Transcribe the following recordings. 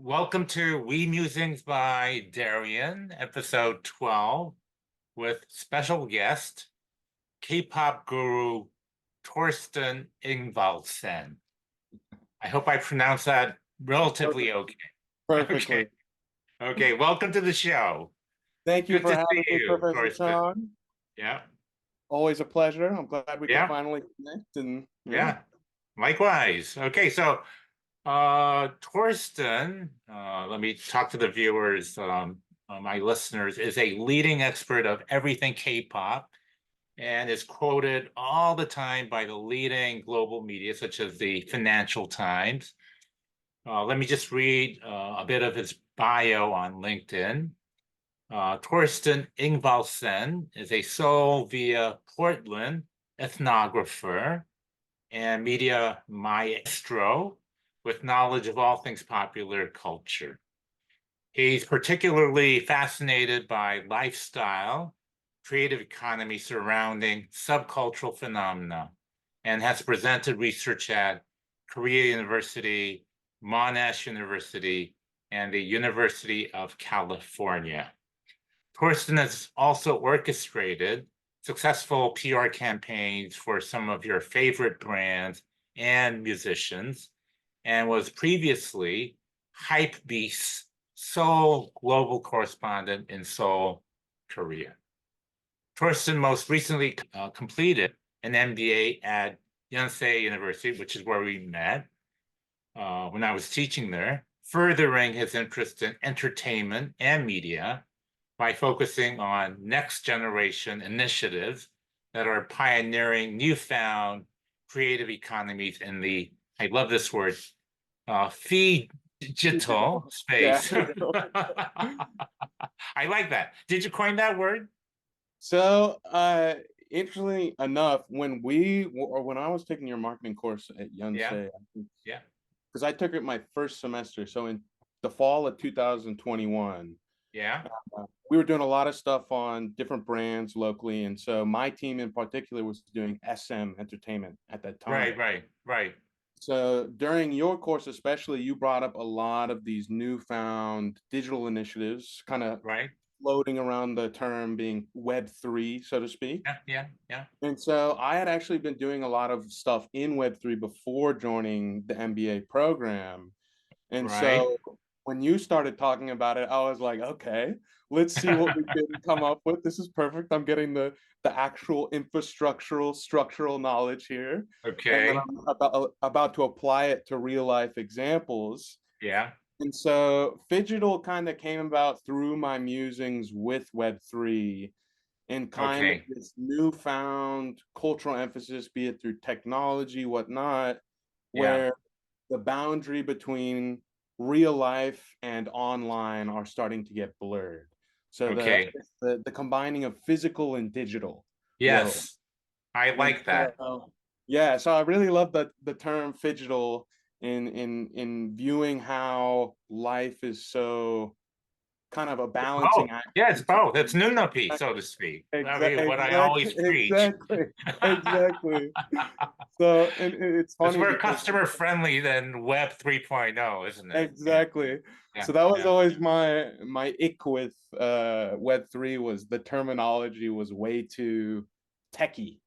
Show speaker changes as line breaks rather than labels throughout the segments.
Welcome to Musings by Daeryun, episode 12, with special guest, K-pop guru Torsten Ingvaldsen. I hope I pronounced that relatively okay.
Perfectly.
Okay, welcome to the show.
Thank you
Good
for
to
having
see
me,
you,
Professor
Torsten.
Chong.
Yeah,
Always a pleasure. I'm glad we could
yeah,
finally connect. And
yeah. Likewise. Okay, so Torsten, let me talk to the viewers, my listeners, is a leading expert of everything K-pop and is quoted all the time by the leading global media, such as the Financial Times. Let me just read a bit of his bio on LinkedIn. Torsten Ingvaldsen is a Seoul-via-Portland ethnographer and media maestro with knowledge of all things popular culture. He's particularly fascinated by lifestyle, creative economy surrounding subcultural phenomena, and has presented research at Korea University, Monash University, and the University of California. Torsten has also orchestrated successful PR campaigns for some of your favorite brands and musicians, and was previously HYPEBEAST Seoul global correspondent in Seoul, Korea. Torsten most recently completed an MBA at Yonsei University, which is where we met when I was teaching there, furthering his interest in entertainment and media by focusing on next generation initiatives that are pioneering newfound creative economies in the, I love this word, digital
yeah.
space. I like that. Did you coin that word?
So, interestingly enough, when I was taking your marketing course at
Yeah,
Yonsei,
yeah,
because I took it my first semester, so in the fall of 2021,
yeah.
we were doing a lot of stuff on different brands locally, and so my team in particular was doing SM entertainment at that time.
Right.
So during your course, especially, you brought up a lot of these newfound digital initiatives, kind of
Right.
floating around the term being Web3, so to speak.
Yeah.
And so I had actually been doing a lot of stuff in Web3 before joining the MBA program. And
Right.
so when you started talking about it, I was like, okay, let's see what we can come up with. This is perfect. I'm getting the actual infrastructural structural knowledge here. And then
Okay.
I'm about to apply it to real life examples.
Yeah.
And so Phygital kind of came about through my musings with Web3 and kind of
Okay.
this newfound cultural emphasis, be it through technology, whatnot,
Yeah.
where the boundary between real life and online are starting to get blurred. So
Okay.
the combining of physical and digital world.
Yes. I
And
like that.
so, yeah, so I really love the term phygital in viewing how life is so kind of a balancing
Oh,
act
yeah, it's both. It's
between
Nunapi, so to speak. I mean, what I
exactly,
always preach.
exactly. So, and it's
It's
funny
more
because
customer friendly than Web 3.0, isn't it? Yeah,
exactly.
yeah,
So that was
yeah.
always my ick with Web3 was the terminology was way too techy.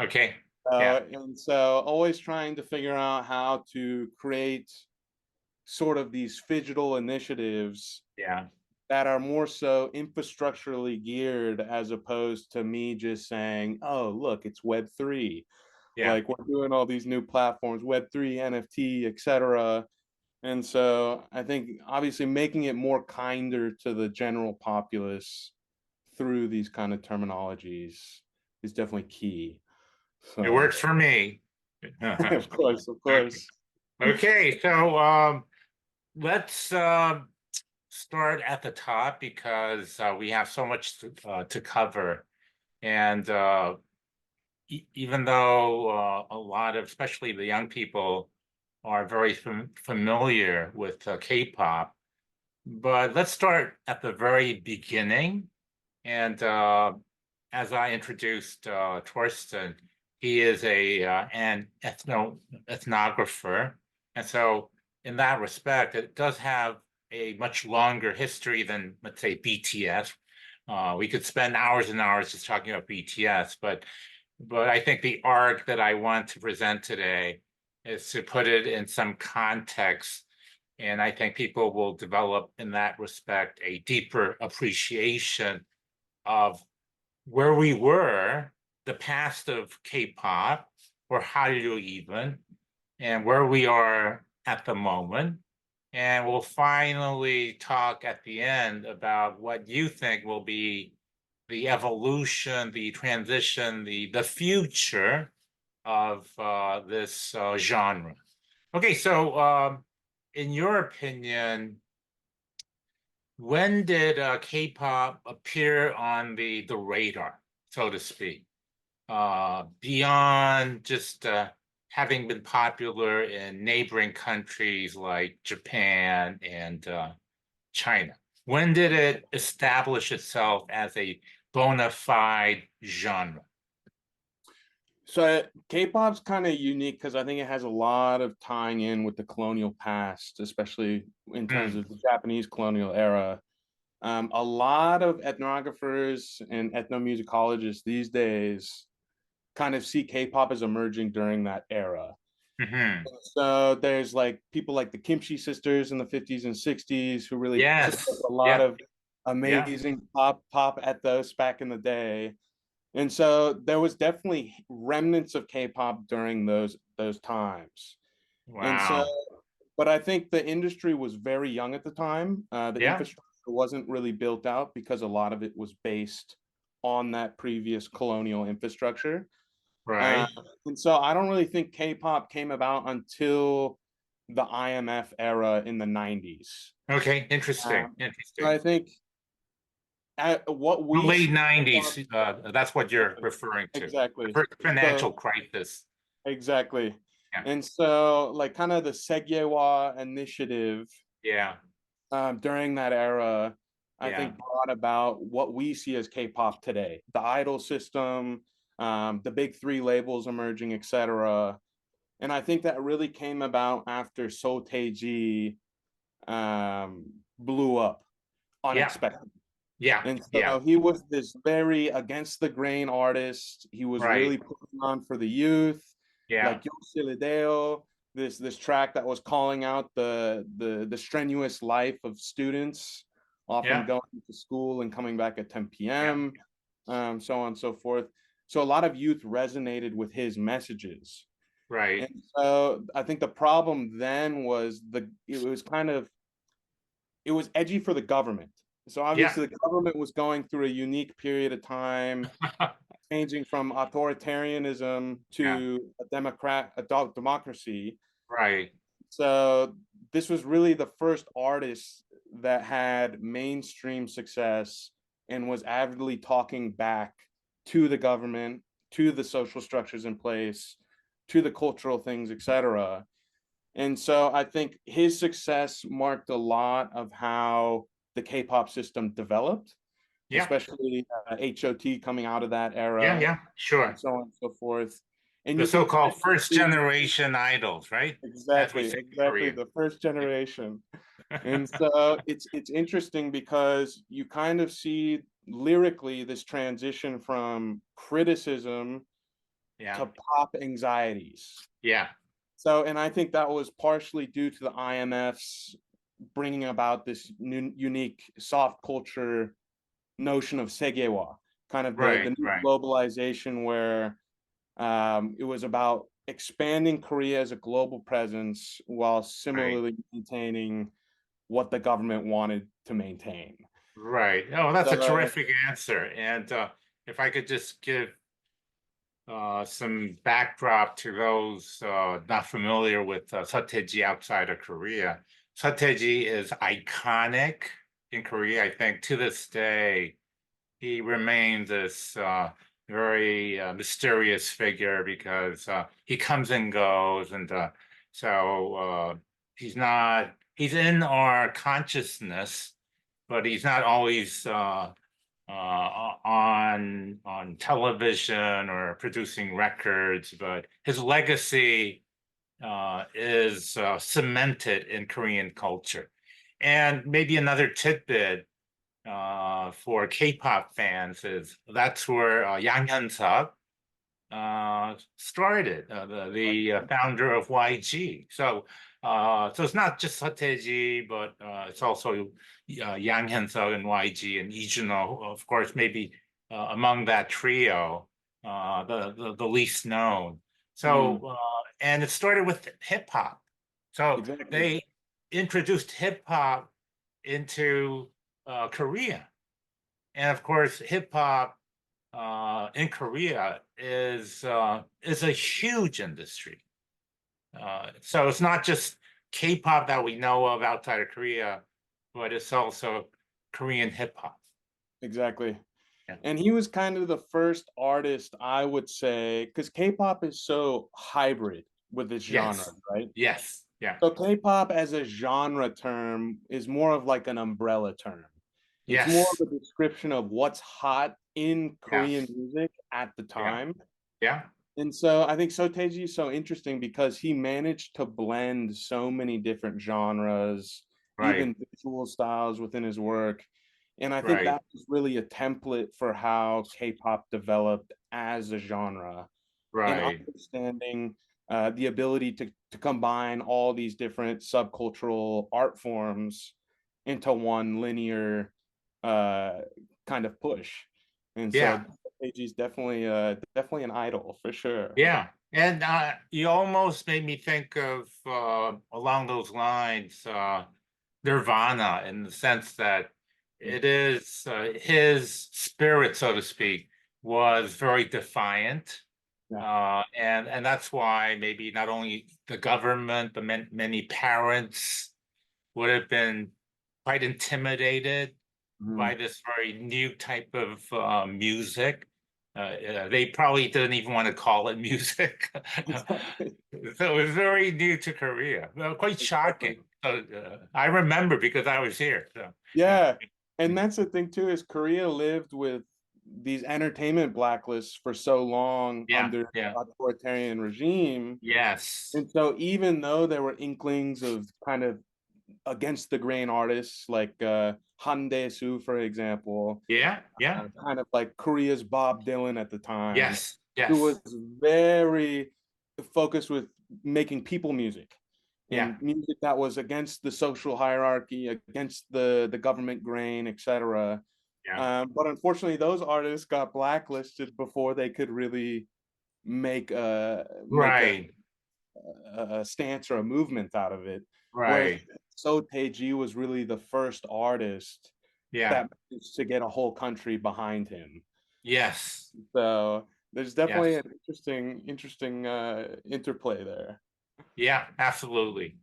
Okay. Yeah.
And so always trying to figure out how to create sort of these phygital initiatives
Yeah.
that are more so infrastructurally geared as opposed to me just saying, oh, look, it's Web3.
Yeah.
Like we're doing all these new platforms, Web3, NFT, etc. And so I think obviously making it more kinder to the general populace through these kind of terminologies is definitely key.
It
So
works for me.
of course, of
Okay.
course.
Okay. So let's start at the top because we have so much to cover. And even though a lot of, especially the young people, are very familiar with K-pop, but let's start at the very beginning. And as I introduced Torsten, he is an ethnographer, and so in that respect, it does have a much longer history than, let's say, BTS. We could spend hours and hours just talking about BTS, but I think the arc that I want to present today is to put it in some context. And I think people will develop in that respect a deeper appreciation of where we were, the past of K-pop, or Hallyu even, and where we are at the moment. And we'll finally talk at the end about what you think will be the evolution, the transition, the future of this genre. Okay, so in your opinion, when did K-pop appear on the radar, so to speak, beyond just having been popular in neighboring countries like Japan and China? When did it establish itself as a bona fide genre?
So K-pop's kind of unique because I think it has a lot of tying in with the colonial past, especially in terms of the Japanese colonial era. A lot of ethnographers and ethnomusicologists these days kind of see K-pop as emerging during that era.
Mm-hmm.
So there's like people like the Kimchi sisters in the 50s and 60s who really
Yes.
cooked up a lot
Yeah.
of amazing pop ethos back in the day. And so there was definitely remnants of K-pop during those times. And so,
Wow.
but I think the industry was very young at the time. The
Yeah.
infrastructure wasn't really built out because a lot of it was based on that previous colonial infrastructure.
Right.
And so I don't really think K-pop came about until the IMF era in the 90s.
Okay. Interesting.
So I
Interesting.
think what
The
we
late
see
90s, that's what you're referring to. The
exactly.
first financial
So
crisis.
exactly.
Yeah.
And so like kind of the Segyewa initiative
Yeah.
during that era, I
Yeah.
think brought about what we see as K-pop today. The idol system, the big three labels emerging, etc. And I think that really came about after Seo Taeji blew up
Yeah.
unexpectedly.
Yeah.
And
Yeah.
so he was this very against the grain artist. He was
Right.
really putting on for the youth,
Yeah.
like Yo Silideo, this track that was calling out the strenuous life of students, often
Yeah.
going to school and coming back at 10
Yeah.
p.m., so on and so forth. So a lot of youth resonated with his messages.
Right.
And so I think the problem then was it was edgy for the government. So
Yeah.
obviously the government was going through a unique period of time, changing from authoritarianism
Yeah.
to a democracy.
Right.
So this was really the first artist that had mainstream success and was avidly talking back to the government, to the social structures in place, to the cultural things, etc. And so I think his success marked a lot of how the K-pop system developed,
Yeah.
especially HOT coming out of that
Yeah.
era,
Yeah. Sure.
and so on and so forth. And
The
you can
so-called
kind of
first
see
generation idols, right? As we say in
exactly
Korean.
the first generation. And so it's interesting because you kind of see lyrically this transition from criticism
Yeah.
to pop anxieties.
Yeah.
So, and I think that was partially due to the IMF's bringing about this new, unique soft culture notion of Segewa, kind of the
Right.
new
Right.
globalization where it was about expanding Korea as a global presence while
Right.
similarly maintaining what the government wanted to maintain.
Right. Oh, that's a
So,
terrific answer. And if I could just give some backdrop to those not familiar with Seo Taeji outside of Korea. Seo Taeji is iconic in Korea. I think to this day, he remains this very mysterious figure because he comes and goes. And so he's in our consciousness, but he's not always on television or producing records, but his legacy is cemented in Korean culture. And maybe another tidbit for K-pop fans is that's where Yang Hyun-suk started, the founder of YG. So it's not just Seo Taeji, but it's also Yang Hyun-suk and YG and Lee Jun-ho, of course, maybe among that trio, the least known. So and it started with hip hop. So
Exactly.
they introduced hip hop into Korea, and of course, hip hop in Korea is a huge industry. So it's not just K-pop that we know of outside of Korea, but it's also Korean hip hop.
Exactly.
Yeah.
And he was kind of the first artist, I would say, because K-pop is so hybrid with its genre,
Yes.
right?
Yes. Yeah.
So K-pop as a genre term is more of like an umbrella term. It's more
Yes.
of a description of what's hot in
Yeah.
Korean music at the
Yeah.
time.
Yeah.
And so I think Seo Taeji is so interesting because he managed to blend so many different genres,
Right.
even visual styles within his work. And I think
Right.
that was really a template for how K-pop developed as a genre and
Right.
understanding the ability to combine all these different subcultural art forms into one linear uh, kind of push. And so
Yeah.
Taeji is definitely an idol for sure.
Yeah. And you almost made me think of along those lines, Nirvana, in the sense that it is his spirit, so to speak, was very defiant.
Yeah.
And that's why maybe not only the government, but many parents would have been quite intimidated by
Mhm.
this very new type of music. They probably didn't even want to call it music.
Exactly.
So it was very new to Korea. Quite
Exactly.
shocking. So, I remember because I was here. So yeah,
Yeah. And that's the thing too, is Korea lived with these entertainment blacklists for so long
yeah,
under
yeah,
authoritarian regime.
yes,
And so even though there were inklings of kind of against the grain artists like Han Dae-soo, for example,
yeah, yeah,
kind of like Korea's Bob Dylan at the time,
yes,
who was
yes,
very focused with making people music
yeah,
and music that was against the social hierarchy, against the government grain, etc.
yeah,
But unfortunately, those artists got blacklisted before they could really make
right,
a stance or a movement out of it. Whereas
right,
So Taeji was really the first artist
yeah,
that managed to get a whole country behind him.
yes,
So there's definitely
yes,
an interesting interplay there.
yeah, absolutely.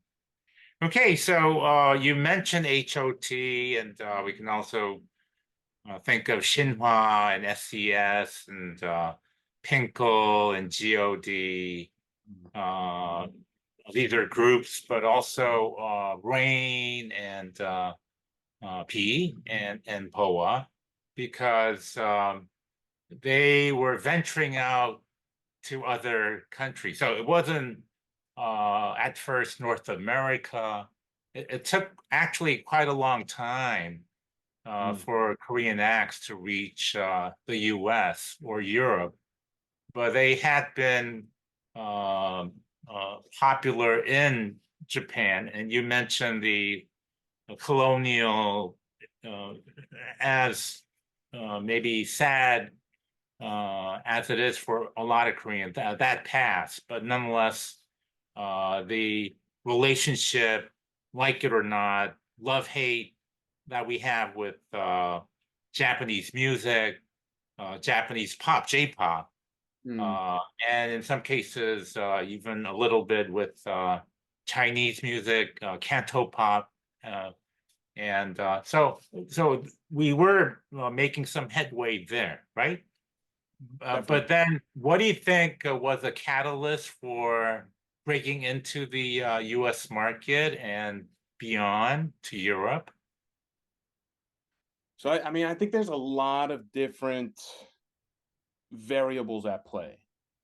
Okay, so you mentioned HOT, and we can also think of Shinhwa and SES and Pinkle and G.O.D. Uh, these are groups, but also Rain and P and POA, because they were venturing out to other countries. So it wasn't at first North America. It took actually quite a long time
Mm.
for Korean acts to reach the US or Europe, but they had been popular in Japan. And you mentioned the colonial, uh, as maybe sad as it is for a lot of Koreans, that passed. But nonetheless, the relationship, like it or not, love hate that we have with Japanese music, Japanese pop, J-pop,
Mm.
and in some cases, even a little bit with Chinese music, Canto pop. Uh, and so we were making some headway there, right? But
Definitely.
then what do you think was a catalyst for breaking into the US market and beyond to Europe?
So I mean, I think there's a lot of different variables at play.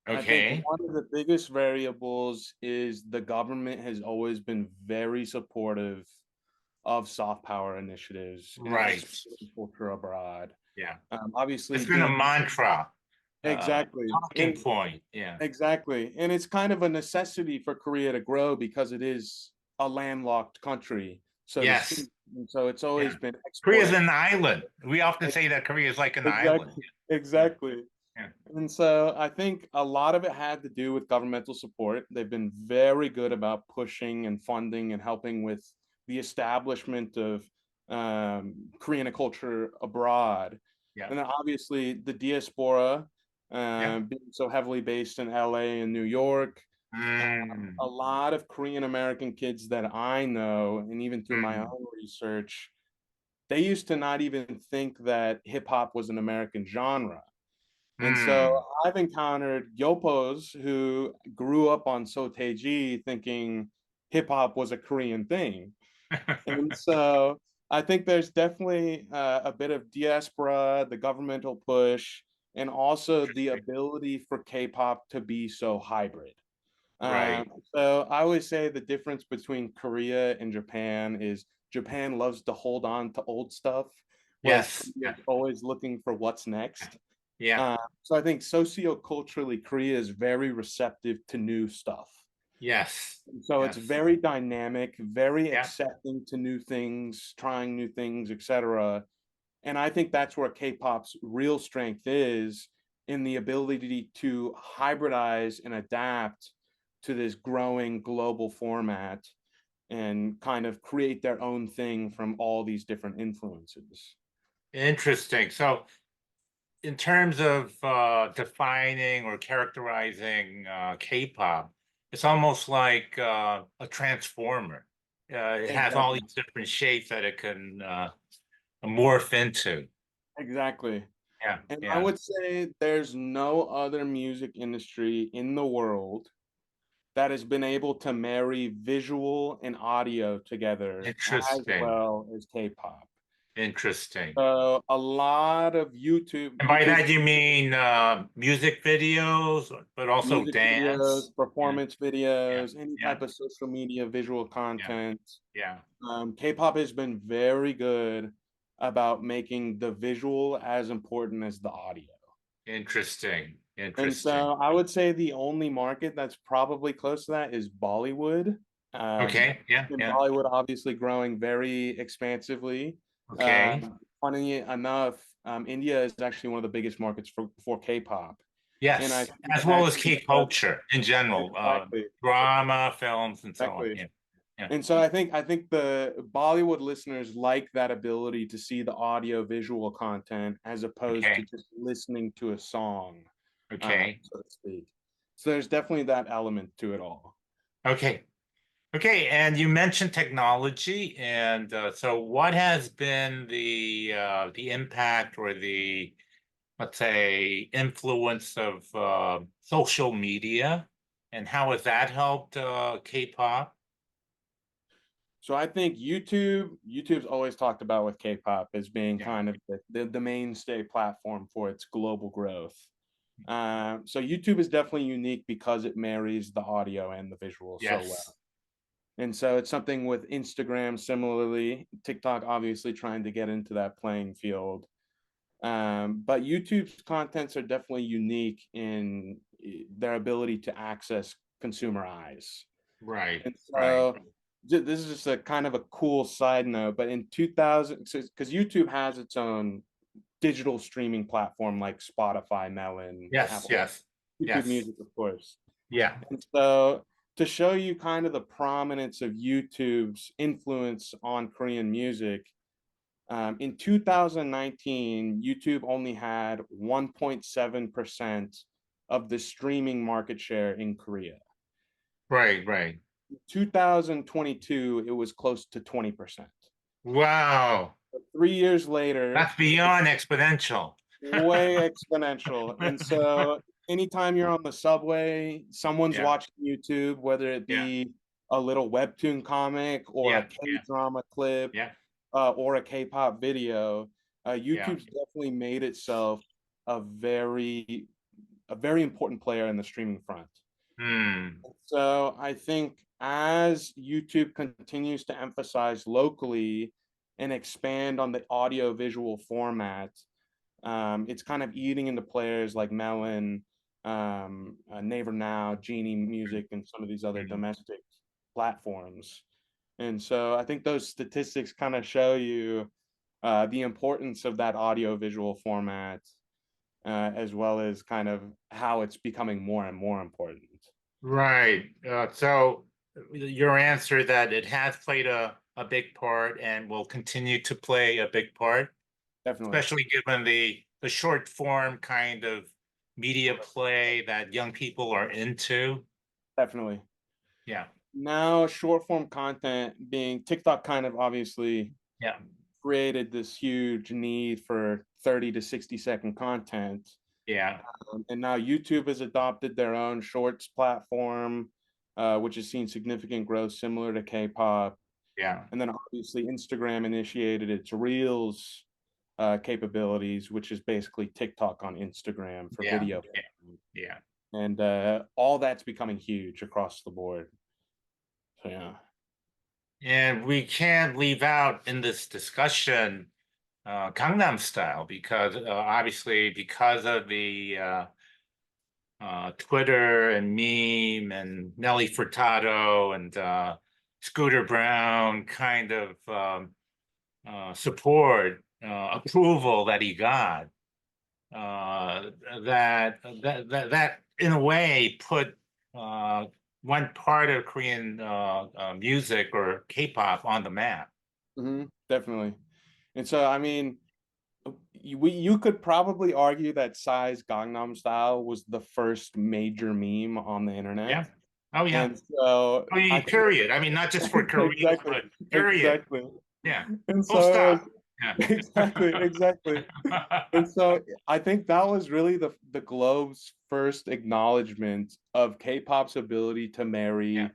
I think
Okay.
one of the biggest variables is the government has always been very supportive of soft power initiatives and
Right.
spreading culture abroad.
Yeah.
Obviously,
It's been a mantra,
exactly,
talking point. Yeah.
exactly, and it's kind of a necessity for Korea to grow because it is a landlocked country, so to
Yes.
speak. And so it's
Yeah.
always been
Korea's
exporting.
an island. We often say that Korea is like an island.
Exactly,
Yeah.
exactly.
Yeah.
And so I think a lot of it had to do with governmental support. They've been very good about pushing and funding and helping with the establishment of Korean culture abroad.
Yeah.
And then obviously the diaspora,
Yeah.
being so heavily based in LA and New York,
Mm,
a lot of Korean American kids that I know, and even through my
mm,
own research, they used to not even think that hip hop was an American genre. And so
mm.
I've encountered yopos who grew up on Seo Taeji thinking hip hop was a Korean thing. And so I think there's definitely a bit of diaspora, the governmental push, and also the
Interesting.
ability for K-pop to be so hybrid.
Right.
So I always say the difference between Korea and Japan is Japan loves to hold on to old stuff, whereas
Yes.
Korea
Yeah.
is always looking for what's next.
Yeah.
So I think socioculturally, Korea is very receptive to new stuff.
Yes.
So it's
Yes.
very dynamic, very
Yeah.
accepting to new things, trying new things, etc. And I think that's where K-pop's real strength is in the ability to hybridize and adapt to this growing global format and kind of create their own thing from all these different influences.
Interesting. So, in terms of defining or characterizing K-pop, it's almost like a transformer. It has all
Exactly.
these different shapes that it can morph into.
Exactly.
Yeah.
And I
Yeah.
would say there's no other music industry in the world that has been able to marry visual and audio together as
Interesting.
well as K-pop.
Interesting.
So a lot of YouTube,
And by
YouTube
that you mean music videos, but also
music videos,
dance. Yeah.
performance
Yeah.
videos, any
Yeah.
type of social media visual
Yeah.
content.
Yeah.
K-pop has been very good about making the visual as important as the audio.
Interesting.
And
Interesting.
so I would say the only market that's probably close to that is Bollywood.
Okay. Yeah.
And
Yeah.
Bollywood obviously growing very expansively.
Okay.
Funny enough, India is actually one of the biggest markets for K-pop. And I
Yes,
think
as well as
actually
K culture in general,
exactly,
drama, films, and so on.
exactly.
Yeah. Yeah.
And so I think the Bollywood listeners like that ability to see the audio visual content as opposed to
Okay.
just listening to a song,
Okay.
so to speak. So there's definitely that element to it all.
Okay. Okay. And you mentioned technology, and so what has been the impact or the, let's say, influence of social media, and how has that helped K-pop?
So I think YouTube's always talked about with K-pop as being
Yeah.
kind of the mainstay platform for its global growth. So YouTube is definitely unique because it marries the audio and the visual so well.
Yes.
And so it's something with Instagram similarly, TikTok obviously trying to get into that playing field. But YouTube's contents are definitely unique in their ability to access consumer eyes.
Right.
And
Right.
so this is just a kind of a cool side note, but in 2000, because YouTube has its own digital streaming platform like Spotify, Melon,
Yes.
Apple,
Yes.
YouTube
Yes.
Music, of course.
Yeah.
And so to show you kind of the prominence of YouTube's influence on Korean music, in 2019, YouTube only had 1.7% of the streaming market share in Korea.
Right. Right.
2022, it was close to 20%.
Wow.
3 years later,
That's beyond exponential.
way exponential. And so anytime you're on the subway, someone's
Yeah,
watching YouTube, whether it
yeah,
be a little webtoon comic or a
yeah, yeah,
K-drama clip
yeah,
or a K-pop video,
yeah.
YouTube's definitely made itself a very a very important player in the streaming front.
Hmm.
So I think as YouTube continues to emphasize locally and expand on the audio visual format, it's kind of eating into players like Melon, Naver Now, Genie Music, and some of these other
Hmm.
domestic platforms. And so I think those statistics kind of show you the importance of that audio visual format, as well as kind of how it's becoming more and more important.
Right. So your answer that it has played a big part and will continue to play a big part,
Definitely,
especially given the short form kind of media play that young people are into.
definitely.
Yeah.
Now, short form content being TikTok kind of obviously
Yeah.
created this huge need for 30 to 60-second content.
Yeah.
And now YouTube has adopted their own shorts platform, which has seen significant growth similar to K-pop.
Yeah.
And then obviously Instagram initiated its Reels capabilities, which is basically TikTok on Instagram for
Yeah.
video.
Yeah. Yeah.
And all that's becoming huge across the board. So yeah.
And we can't leave out in this discussion Gangnam Style because obviously because of the Twitter and meme and Nelly Furtado and Scooter Brown kind of support, approval that he got, that in a way put one part of Korean music or K-pop on the map.
Definitely. And so, I mean, you could probably argue that Psy's Gangnam Style was the first major meme on the internet.
Yeah. Oh yeah.
And so
Oh,
I
yeah,
think
period. I mean, not just for Korea,
exactly,
but period.
exactly.
Yeah.
And
Full
so
stop. Yeah.
exactly, exactly. And so I think that was really the Globe's first acknowledgement of K-pop's ability to
Yeah.
marry
Yeah.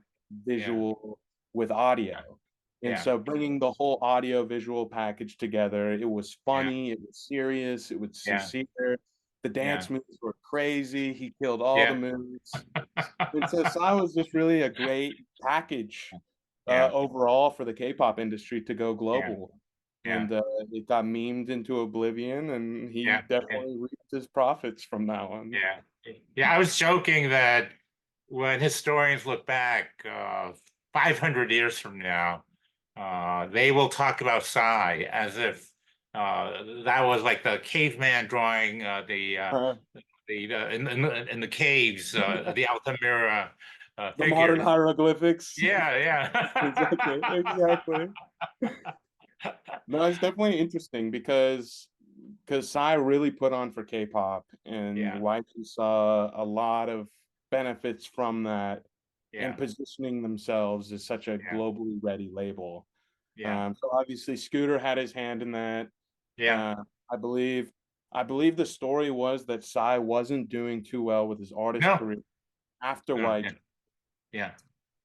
visual with audio. And
Yeah.
so bringing the whole audio visual package together, it was
Yeah.
funny, it was serious, it was
Yeah.
sincere. The
Yeah.
dance moves were crazy. He killed all the
Yeah.
moves. And so Psy was just really a great package
Yeah.
overall for the K-pop industry to go
Yeah.
global.
Yeah.
And it got memed into oblivion, and he
Yeah.
definitely reaped his profits from that one.
Yeah. Yeah. I was joking that when historians look back 500 years from now, they will talk about Psy as if that was like the caveman drawing
Uh,
in the caves, the Altamira
the modern
figures.
hieroglyphics.
Yeah,
Exactly,
yeah.
exactly. No, it's definitely interesting because Psy really put on for K-pop, and
Yeah,
YG saw a lot of benefits from that in
yeah,
positioning themselves as such a
yeah,
globally ready label.
yeah,
So obviously Scooter had his hand in that.
yeah.
Uh, I believe I believe the story was that Psy wasn't doing too well with his artist
No,
career after
no, yeah,
YG.
yeah,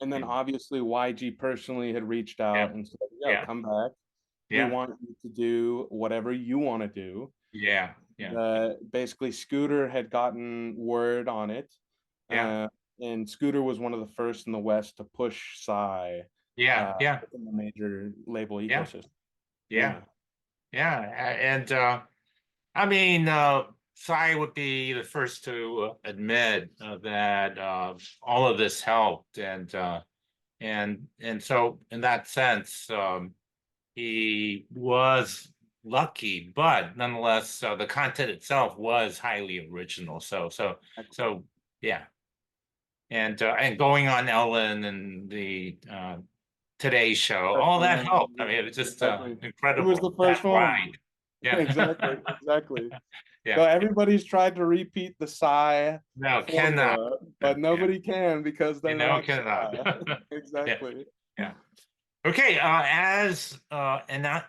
And then
yeah,
obviously YG personally had reached
yeah,
out and said, yo,
yeah,
come back. We
yeah,
want you to do whatever you want to do.
yeah, yeah,
Basically, Scooter had gotten word on it.
yeah,
Uh, and Scooter was one of the first in the West to push Psy
yeah, yeah,
in the major label
yeah,
ecosystem.
yeah,
Yeah.
yeah. And I mean, Psy would be the first to admit that all of this helped, and so in that sense, he was lucky, but nonetheless, the content itself was highly original. So yeah, and going on Ellen and the Today Show, all that helped. I mean, it was just
Exactly. He was the
incredible that
first one.
ride. Yeah,
Exactly. Exactly. So
yeah.
everybody's tried to repeat the Psy
No, cannot.
formula, but
Yeah,
nobody can because
you
they're
know,
not
cannot.
Psy.
Yeah,
Exactly.
yeah. Okay, as and not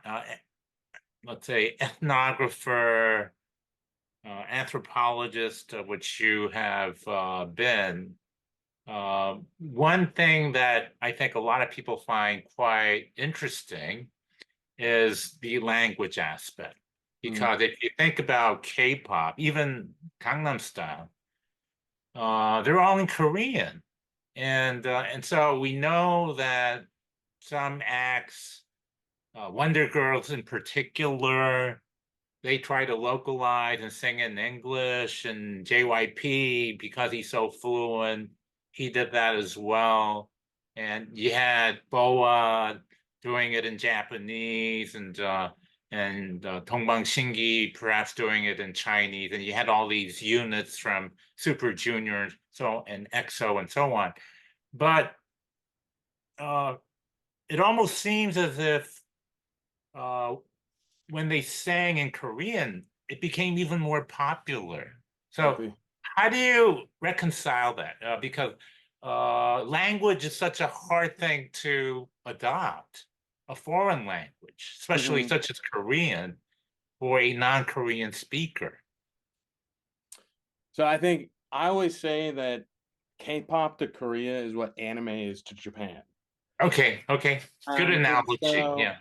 let's say ethnographer, anthropologist, which you have been. One thing that I think a lot of people find quite interesting is the language aspect.
Mm,
Because if you think about K-pop, even Gangnam Style, they're all in Korean. And so we know that some acts, Wonder Girls in particular, they try to localize and sing in English, and JYP, because he's so fluent, he did that as well. And you had Boa doing it in Japanese, and Dongbang Shingi perhaps doing it in Chinese, and you had all these units from Super Junior, so and EXO and so on. But uh, it almost seems as if uh, when they sang in Korean, it became even more popular. So
Exactly.
how do you reconcile that? Because language is such a hard thing to adopt, a foreign language, especially
Mhm.
such as Korean, for a non-Korean speaker.
So I think I always say that K-pop to Korea is what anime is to Japan.
Okay, okay, good
And
analogy.
so
Yeah,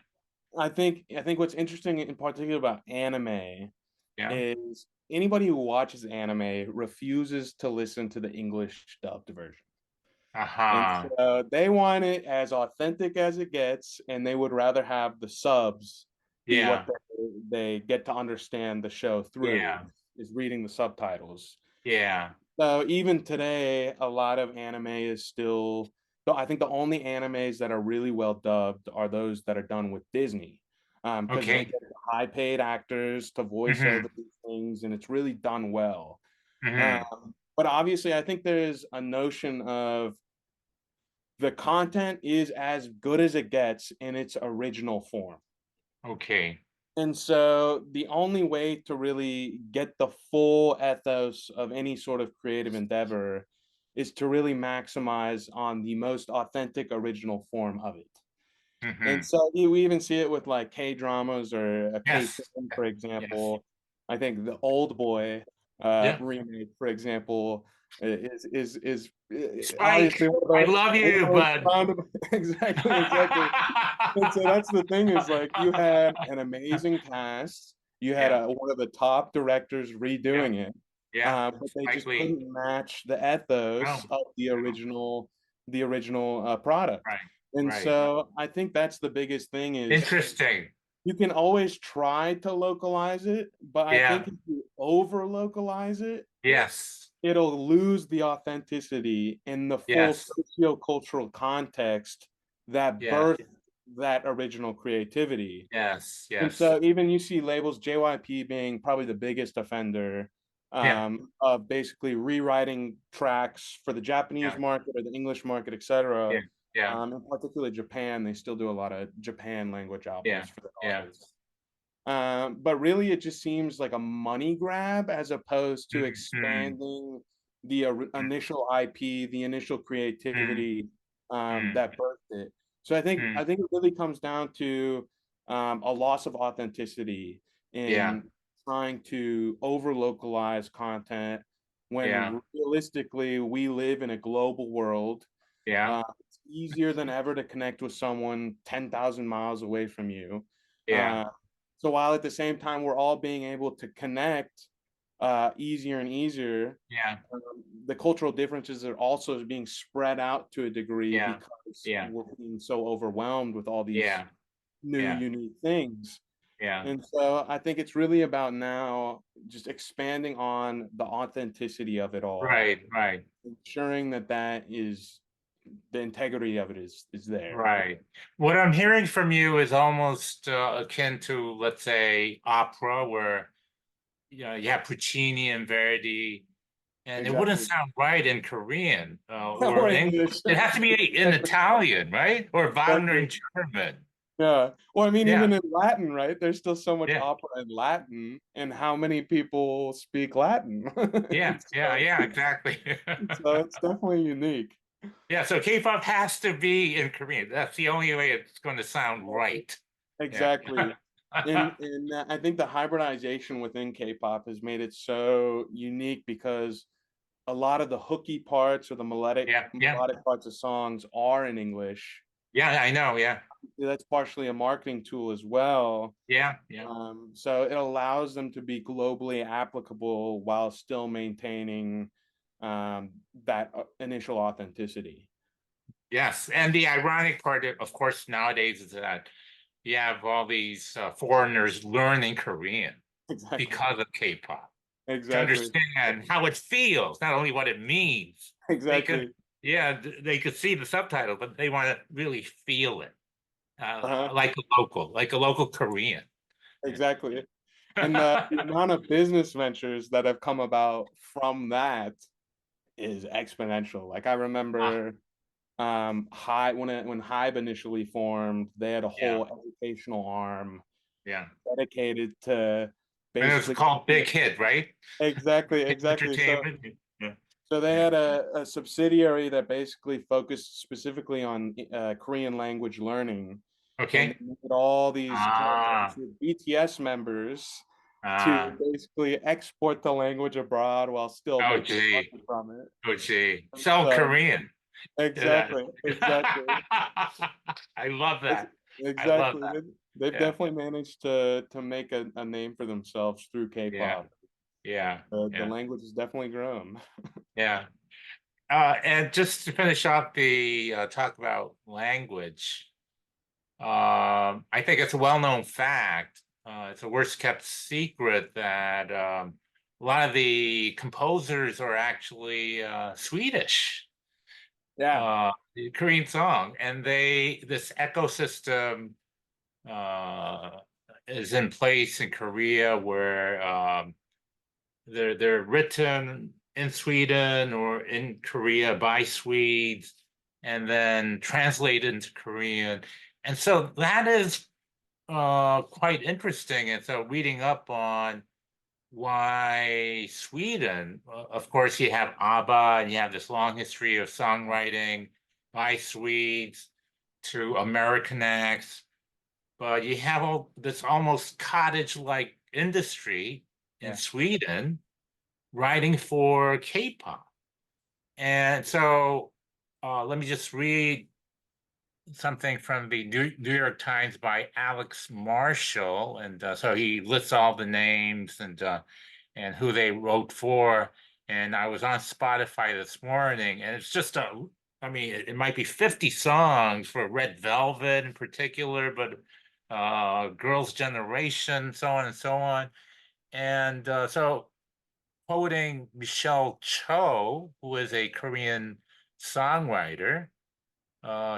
I think what's interesting in particular about anime
yeah.
is anybody who watches anime refuses to listen to the English dubbed version. And
Aha.
so they want it as authentic as it gets, and they would rather have the subs be what
Yeah,
they get to understand the show through,
yeah,
is reading the subtitles.
yeah.
So even today, a lot of anime is still, so I think the only animes that are really well dubbed are those that are done with Disney, because they
Okay.
get high paid actors to voice
Mm-hmm.
over these things, and it's really done well.
Mm-hmm.
But obviously, I think there's a notion of the content is as good as it gets in its original form.
Okay.
And so the only way to really get the full ethos of any sort of creative endeavor is to really maximize on the most authentic original form of it. And
Mm-hmm.
so we even see it with like K dramas or a K
Yes.
film, for
Yes.
example. I think the Old Boy
Yeah.
remake, for example, is
Spike,
obviously
I love
one
you,
of those
but
exactly. And so that's the thing is like you had an amazing cast, you had
yeah,
one of the top directors
yeah,
redoing it,
yeah.
but they
Spike
just
Lee.
couldn't match the
No,
ethos of
no.
the original product.
Right,
And
right.
so I think that's the biggest thing is
Interesting.
you can always try to localize it, but I
Yeah.
think if you over localize it,
Yes.
it'll lose the authenticity in the full
Yes.
socio-cultural context that
Yeah.
birthed that original creativity.
Yes.
And
Yes.
so even you see labels, JYP being probably the biggest offender
Yeah.
of basically rewriting tracks for the Japanese
Yeah.
market or the English market, etc.
Yeah. Yeah.
In particular, Japan, they still do a lot of Japan language
Yeah.
albums for the
Yeah.
artists. But really, it just seems like a money grab as opposed to
Mm-hmm.
expanding the initial IP, the initial
Mm-hmm.
creativity
Mm-hmm.
that birthed it. So I think it really comes down to a loss of authenticity
Yeah.
in trying to over localize content
Yeah.
when realistically we live in a global world.
Yeah.
It's easier than ever to connect with someone 10,000 miles away from you.
Yeah.
Uh, so while at the same time we're all being able to connect easier and easier,
Yeah.
the cultural differences are also being spread out to a degree
Yeah.
because
Yeah.
we're being so overwhelmed with all these
Yeah.
new
Yeah.
unique things.
Yeah.
And so I think it's really about now just expanding on the authenticity of it all,
Right. Right.
ensuring that that is the integrity of it is there.
Right. What I'm hearing from you is almost akin to, let's say, opera, where you have Puccini and Verdi, and it wouldn't
Exactly.
sound right in Korean or
Or
in English.
English.
It has to be in Italian, right? Or Wagner
Exactly.
in German.
Yeah. Well, I mean,
Yeah.
even in Latin, right? There's still so much
Yeah.
opera in Latin, and how many people speak Latin?
Yeah. Yeah. Yeah. Exactly.
So it's definitely unique.
Yeah. So K-pop has to be in Korean. That's the only way it's going to sound right. Yeah.
Exactly. And I think the hybridization within K-pop has made it so unique because a lot of the hooky parts or the melodic
Yeah. Yeah.
melodic parts of songs are in English.
Yeah. I know. Yeah.
That's partially a marketing tool as well.
Yeah. Yeah.
So it allows them to be globally applicable while still maintaining that initial authenticity.
Yes, and the ironic part, of course, nowadays is that you have all these foreigners learning Korean
Exactly.
because of K-pop to
Exactly.
understand how it feels, not only what it means. They could,
Exactly.
yeah, they could see the subtitle, but they want to really feel it,
Uh-huh.
like a local Korean.
Exactly. And the amount of business ventures that have come about from that is exponential. Like I
Ah,
remember High when Hybe initially formed, they had a
yeah,
whole educational arm
yeah.
dedicated to
And it's
basically
called Big Hit, right?
exactly. So
Entertainment. Yeah,
they
yeah.
had a subsidiary that basically focused specifically on Korean language learning, and they
Okay.
made all these contracts
Ah,
with BTS members to
ah.
basically export the language abroad while still
Oh,
making
gee.
money from it.
Oh, gee. So
So
Korean. Yeah.
exactly.
I love
Ex-
that. I love
Exactly.
that.
They've
Yeah.
definitely managed to make a name for themselves through
Yeah.
K-pop.
Yeah.
The
Yeah.
language has definitely grown.
Yeah. And just to finish off the talk about language, I think it's a well-known fact. It's a worst kept secret that a lot of the composers are actually Swedish,
Yeah.
the Korean song, and this ecosystem uh, is in place in Korea where they're written in Sweden or in Korea by Swedes and then translated into Korean. And so that is quite interesting. And so reading up on why Sweden, of course, you have ABBA and you have this long history of songwriting by Swedes to American acts, but you have all this almost cottage-like industry in
Yeah.
Sweden writing for K-pop. And so let me just read something from the New York Times by Alex Marshall. And so he lists all the names and who they wrote for. And I was on Spotify this morning, and it's just I mean, it might be 50 songs for Red Velvet in particular, but Girls' Generation, so on and so on. And so quoting Michelle Cho, who is a Korean songwriter,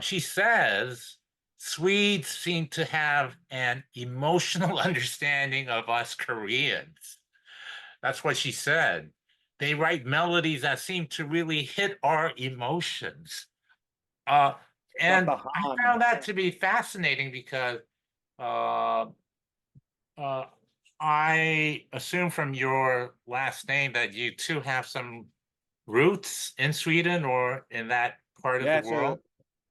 she says, Swedes seem to have an emotional understanding of us Koreans. That's what she said. They write melodies that seem to really hit our emotions. Uh,
Got
and
the
I
Han.
found that to be fascinating because uh, uh, I assume from your last name that you too have some roots in Sweden or in that part of the
Yeah, so
world.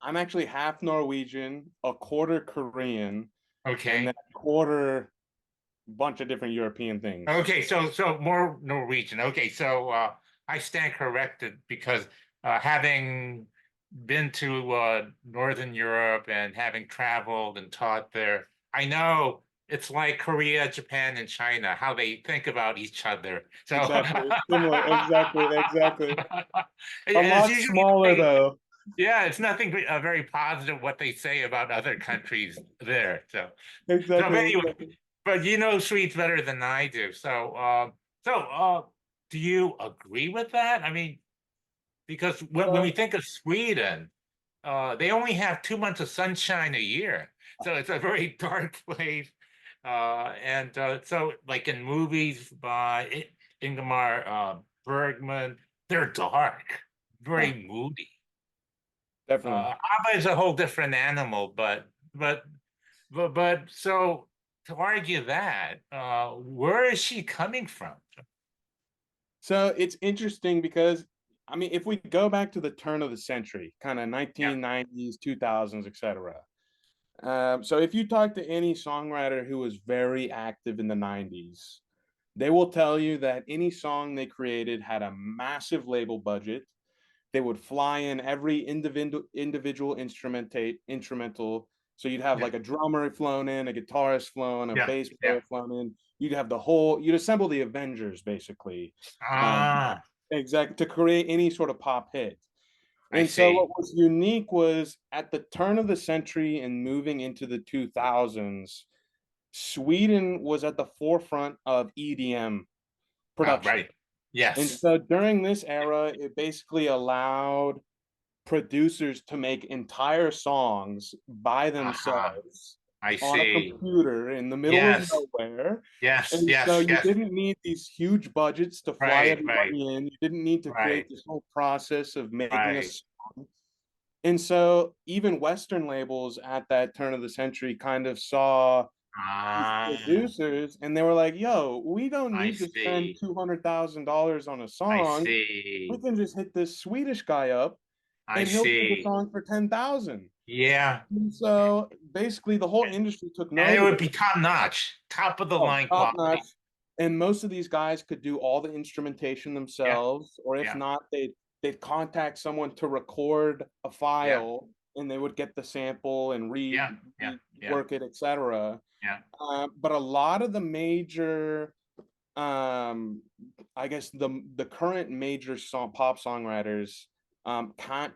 I'm actually half Norwegian, a quarter Korean, and then
Okay.
a quarter bunch of different European things.
Okay, so more Norwegian. Okay, so I stand corrected because having been to Northern Europe and having traveled and taught there, I know it's like Korea, Japan, and China, how they think about each other. So
Exactly. It's similar. Exactly. A
it's
lot
usually
smaller though.
yeah, it's nothing very positive what they say about other countries there. So but anyway,
Exactly.
but you know Swedes better than I do. So do you agree with that? I mean, because when we
Well,
think of Sweden, they only have 2 months of sunshine a year, so it's a very dark place. And so, like in movies by Ingmar Bergman, they're dark,
yeah,
very moody.
definitely.
ABBA is a whole different animal, but but so to argue that, where is she coming from?
So it's interesting because I mean, if we go back to the turn of the century, kind of
Yeah,
1990s, 2000s, etc. So if you talk to any songwriter who was very active in the 90s, they will tell you that any song they created had a massive label budget. They would fly in every individual instrumental. So you'd have
yeah,
like a drummer flown in, a guitarist flown, a
yeah,
bass
yeah.
player flown in. You'd have the whole. You'd assemble the Avengers basically, um,
Ah,
exactly, to create any sort of pop hit.
I
And so what
see.
was unique was at the turn of the century and moving into the 2000s, Sweden was at the forefront of EDM production.
Right.
And
Yes.
so during this era, it basically allowed producers to make entire songs by
Uh-huh.
themselves
I
on a
see.
computer in the middle of
Yes.
nowhere.
Yes.
And so
Yes.
you
Yes.
didn't need these huge budgets to fly
Right. Right.
everybody in. You didn't need to
Right.
create this whole process of making a
Right.
song. And so even Western labels at that turn of the century kind of saw these
Ah,
producers and they were like, yo, we don't
I
need to spend
see.
$200,000 on a
I
song. We
see.
can just hit this Swedish guy up
I
and he'll do the
see.
song for 10,000.
Yeah.
And so basically the whole industry took
And it
note of
would
it.
be top notch, top of the
Oh,
line
top
quality.
notch. And most of these guys could do all the instrumentation
Yeah.
themselves, or if
Yeah.
not, they'd contact someone to record a
Yeah.
file and they would get the sample and
Yeah. Yeah. Yeah.
rework it, etc.
Yeah.
But a lot of the major, um, I guess the current major pop songwriters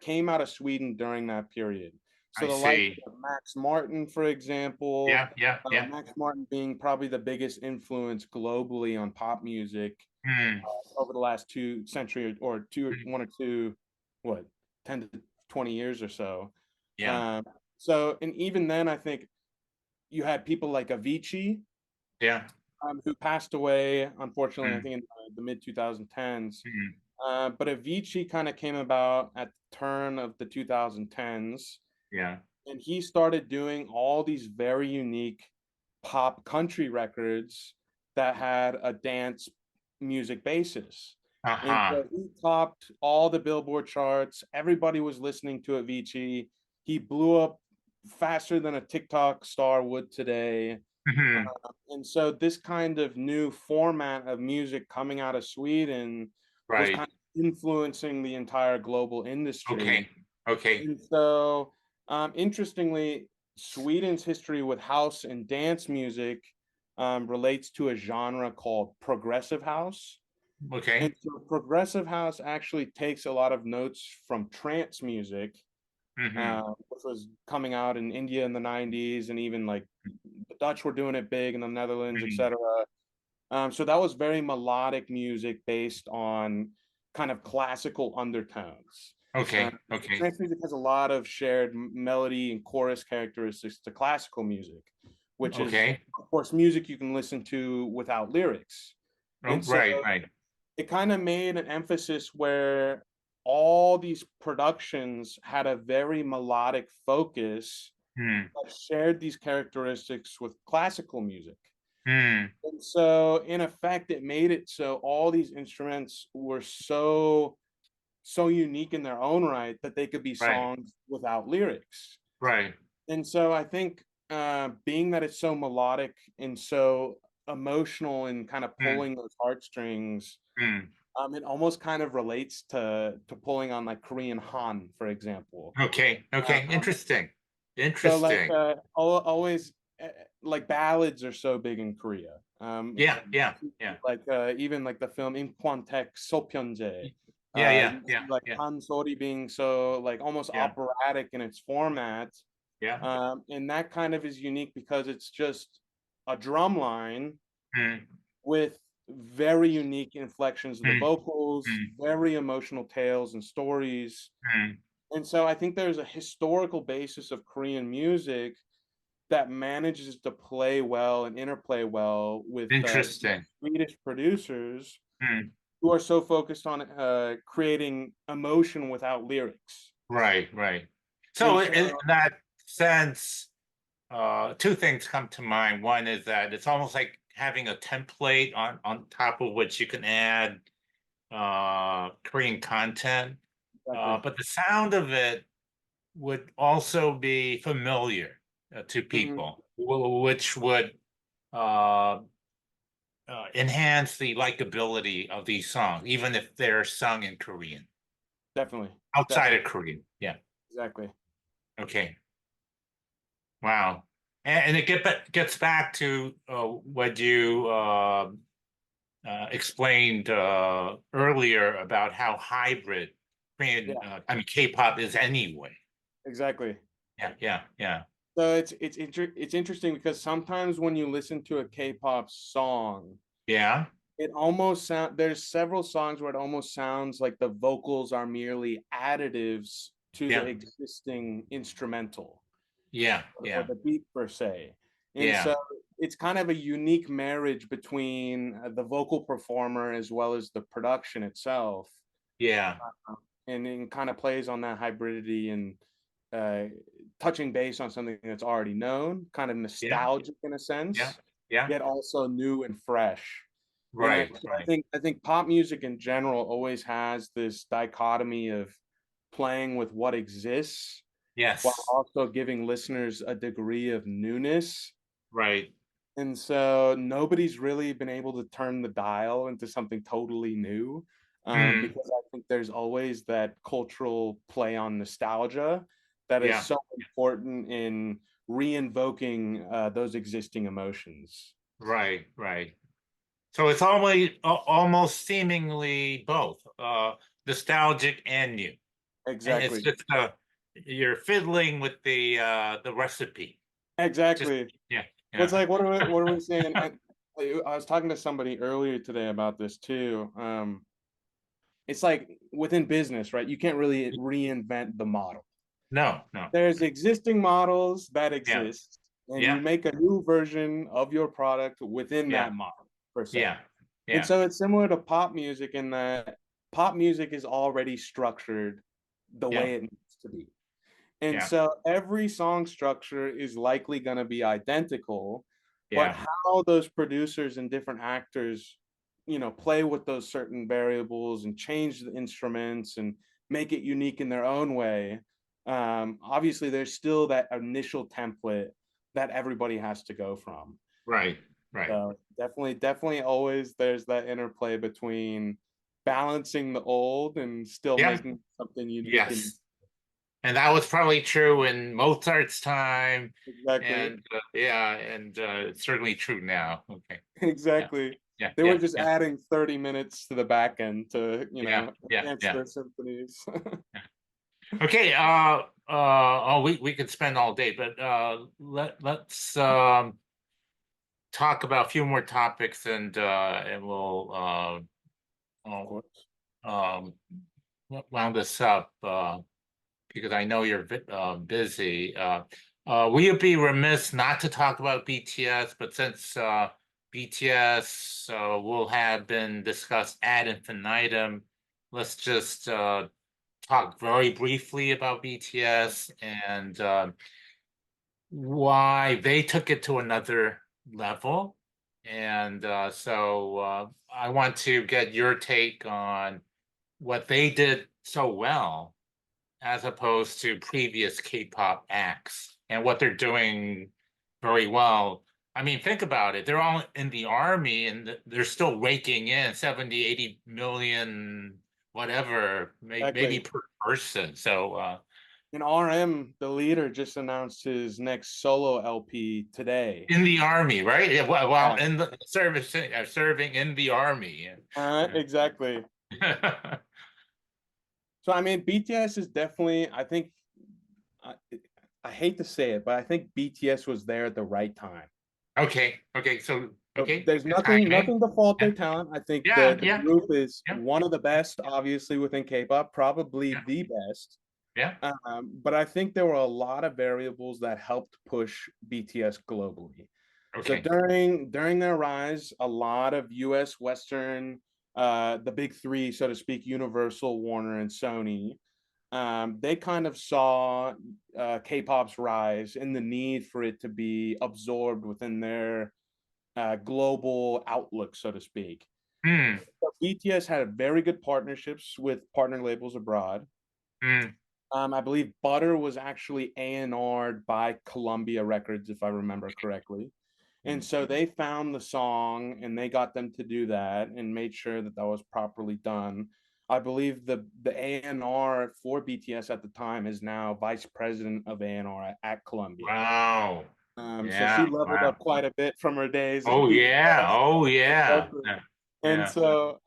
came out of Sweden during that period. So
I
the likes
see.
of Max Martin, for example,
Yeah. Yeah. Yeah.
Max Martin being probably the biggest influence globally on pop music
Hmm.
over the last 2 centuries or two,
Hmm.
1 or 2, what, 10 to 20 years or so.
Yeah.
Um, so, and even then, I think you had people like Avicii,
Yeah.
who passed away, unfortunately, I
Hmm.
think in the mid 2010s.
Hmm.
But Avicii kind of came about at the turn of the 2010s,
Yeah.
and he started doing all these very unique pop country records that had a dance music basis. And
Uh-huh.
so he topped all the Billboard charts. Everybody was listening to Avicii. He blew up faster than a TikTok star would today.
Hmm.
And so this kind of new format of music coming out of Sweden was
Right.
kind of influencing the entire global
Okay.
industry.
Okay.
And so, interestingly, Sweden's history with house and dance music relates to a genre called progressive house. And
Okay.
so progressive house actually takes a lot of notes from trance music,
Hmm.
which was coming out in India in the 90s, and even like the Dutch were doing it big in the Netherlands,
Hmm.
etc. So that was very melodic music based on kind of classical undertones. Uh,
Okay. Okay.
Trance music has a lot of shared melody and chorus characteristics to classical music, which is,
Okay.
of course, music you can listen to without lyrics.
Oh,
And so
right. Right.
it kind of made an emphasis where all these productions had a very melodic focus
Hmm.
that shared these characteristics with classical music.
Hmm.
And so in effect, it made it so all these instruments were so unique in their own right that they could be
Right.
songs without lyrics.
Right.
And so I think being that it's so melodic and so emotional and kind of
Hmm.
pulling those heartstrings,
Hmm.
it almost kind of relates to pulling on like Korean Han, for example.
Okay. Okay.
Um,
Interesting.
so like
Interesting.
always like ballads are so big in Korea.
Yeah. Yeah. Yeah.
Like even like the film Inkwangtaek Sopyeonjae,
Yeah. Yeah.
you
Yeah.
see like
Yeah.
Han Sori being so like almost
Yeah.
operatic in its format.
Yeah.
And that kind of is unique because it's just a drum line
Hmm.
with very unique inflections of the
Hmm.
vocals,
Hmm.
very emotional tales and stories.
Hmm.
And so I think there's a historical basis of Korean music that manages to play well and interplay well with
Interesting.
Swedish producers
Hmm.
who are so focused on creating emotion without lyrics.
Right. Right. So
And
in
so,
that sense, two things come to mind. One is that it's almost like having a template on top of which you can add Korean content.
exactly.
But the sound of it would also be familiar to
Mhm,
people, which would uh, enhance the likability of these songs, even if they're sung in Korean,
definitely.
outside
Definitely.
of Korean. Yeah.
Exactly.
Okay. Wow. And it gets back to what you explained earlier about how hybrid Korean,
Yeah,
I mean, K-pop is anyway.
exactly.
Yeah.
So it's interesting because sometimes when you listen to a K-pop song,
Yeah,
it almost there's several songs where it almost sounds like the vocals are merely additives to the
yeah,
existing instrumental or
yeah,
the beat per se. And
yeah,
so it's kind of a unique marriage between the vocal performer as well as the production itself.
yeah,
And it kind of plays on that hybridity and uh, touching base on something that's already known, kind of
yeah,
nostalgic in a
yeah,
sense,
yeah.
yet also new and fresh. And
Right,
I
right.
think pop music in general always has this dichotomy of playing with what exists while
Yes,
also giving listeners a degree of newness.
right.
And so nobody's really been able to turn the dial into something totally new,
Mm,
because I think there's always that cultural play on nostalgia that is
yeah,
so important in re-invoking those existing emotions.
right. So it's almost seemingly both nostalgic and new. And it's
Exactly.
just you're fiddling with the recipe. Just
Exactly.
yeah,
Well, it's
yeah,
like, what are we saying? And I was talking to somebody earlier today about this too. It's like within business, right? You can't really reinvent the model.
no.
There's existing models that
Yeah,
exist, and you
yeah,
make a new version of your product within
yeah,
that model, per se.
yeah,
And
yeah,
so it's similar to pop music in that pop music is already structured the
yeah,
way it needs to be. And
yeah,
so every song structure is likely going to be identical, but
yeah,
how those producers and different actors, play with those certain variables and change the instruments and make it unique in their own way. Obviously, there's still that initial template that everybody has to go from.
right, right.
So definitely always there's that interplay between balancing the old and still
Yeah,
making something unique and
yes. And that was probably true in Mozart's time,
exactly.
and it's certainly true now. Okay. Yeah,
Exactly.
yeah,
They were
yeah,
just
yeah,
adding 30 minutes to the back end to, enhance
yeah.
their symphonies.
Okay, we could spend all day, but let's talk about a few more topics and we'll
Of
uh,
course.
um round this up because I know you're busy. We would be remiss not to talk about BTS, but since BTS will have been discussed ad infinitum, let's just talk very briefly about BTS and why they took it to another level. And I want to get your take on what they did so well as opposed to previous K-pop acts and what they're doing very well. I mean, think about it. They're all in the army and they're still raking in 70, 80 million, whatever, maybe
Exactly.
per person. So
And RM, the leader, just announced his next solo LP today.
in the army, right? Yeah, well,
Yeah.
in the service, serving in the army.
Exactly. So I mean, BTS is definitely, I think, I, I hate to say it, but I think BTS was there at the right time.
Okay, so
So
okay,
there's
good
nothing
timing.
to fault
Yeah,
their talent. I think
yeah,
the
yeah,
group is
yeah,
one of the best, obviously, within K-pop, probably
yeah,
the best.
yeah.
But I think there were a lot of variables that helped push BTS globally. So
Okay.
during their rise, a lot of US Western, the big three, so to speak, Universal, Warner, and Sony, they kind of saw K-pop's rise and the need for it to be absorbed within their global outlook, so to speak.
Hmm.
So BTS had very good partnerships with partner labels abroad.
Hmm.
I believe Butter was actually A&R'd by Columbia Records, if I remember correctly. And so they found the song and they got them to do that and made sure that that was properly done. I believe the A&R for BTS at the time is now vice president of A&R at Columbia.
Wow.
So she
Yeah.
leveled
Wow.
up quite a bit from her days at
Oh yeah.
BTS.
Oh yeah.
Exactly.
Yeah.
And
yeah,
so,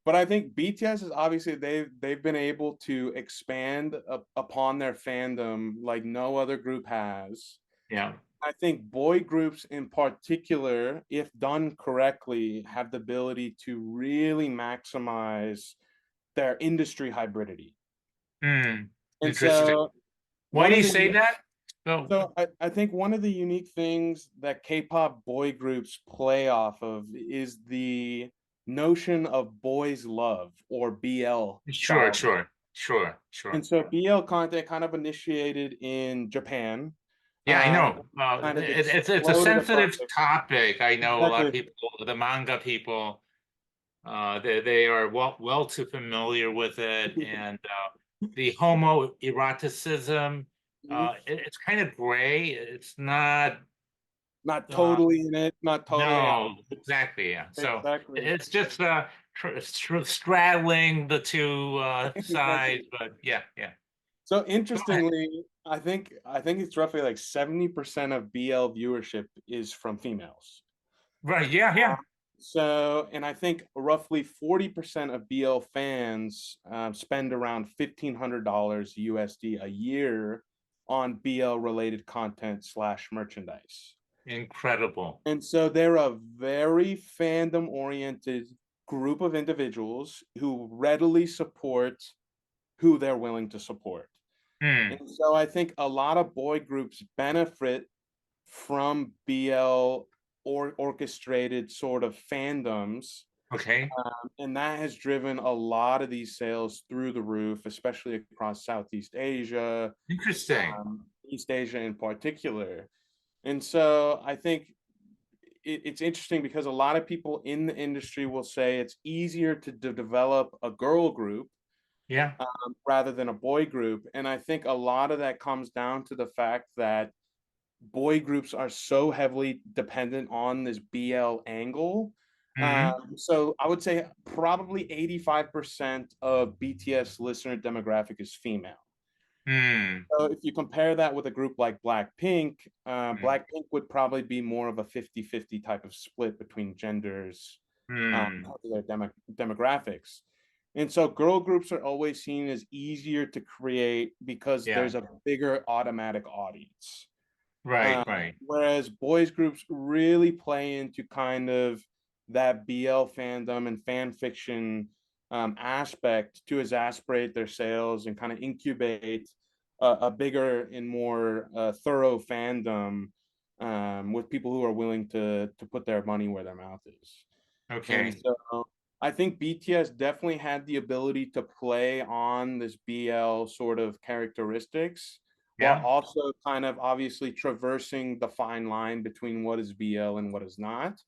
but I think BTS is obviously they've been able to expand upon their fandom like no other group has.
yeah.
I think boy groups in particular, if done correctly, have the ability to really maximize their industry hybridity.
Hmm.
And
Interesting.
so
Why
one
do
of
you
the
say that? So,
I think one of the unique things that K-pop boy groups play off of is the notion of boys love or BL
sure,
style.
sure, sure,
And
sure.
so BL content kind of initiated in Japan,
Yeah, I know.
kind of
It's a
exploded across
sensitive topic. I know a lot of
exactly.
people, the manga people, they are well too familiar with it, and the homoeroticism, it's kind of gray. It's not.
Not
Uh,
totally in it, not totally out.
no, exactly. Yeah. So
Exactly.
it's just straddling the two
Exactly.
sides, but yeah, yeah.
So
Go ahead.
interestingly, I think it's roughly like 70% of BL viewership is from females.
Right. Yeah, yeah.
So, and I think roughly 40% of BL fans spend around $1,500 USD a year on BL related content slash merchandise.
Incredible.
And so they're a very fandom oriented group of individuals who readily support who they're willing to support.
Hmm.
And so I think a lot of boy groups benefit from BL or orchestrated sort of fandoms.
Okay.
And that has driven a lot of these sales through the roof, especially across Southeast Asia,
Interesting.
East Asia in particular. And so I think it's interesting because a lot of people in the industry will say it's easier to develop a girl group
Yeah.
rather than a boy group. And I think a lot of that comes down to the fact that boy groups are so heavily dependent on this BL angle.
Hmm.
So I would say probably 85% of BTS listener demographic is female.
Hmm.
So if you compare that with a group like Blackpink,
Hmm.
Blackpink would probably be more of a 50-50 type of split between genders,
Hmm.
because of their demographics. And so girl groups are always seen as easier to create because
Yeah.
there's a bigger automatic audience.
Right. Right.
Whereas boys groups really play into kind of that BL fandom and fan fiction aspect to exasperate their sales and kind of incubate a bigger and more thorough fandom with people who are willing to put their money where their mouth is. And
Okay.
so I think BTS definitely had the ability to play on this BL sort of characteristics while
Yeah.
also kind of obviously traversing the fine line between what is BL and what is not.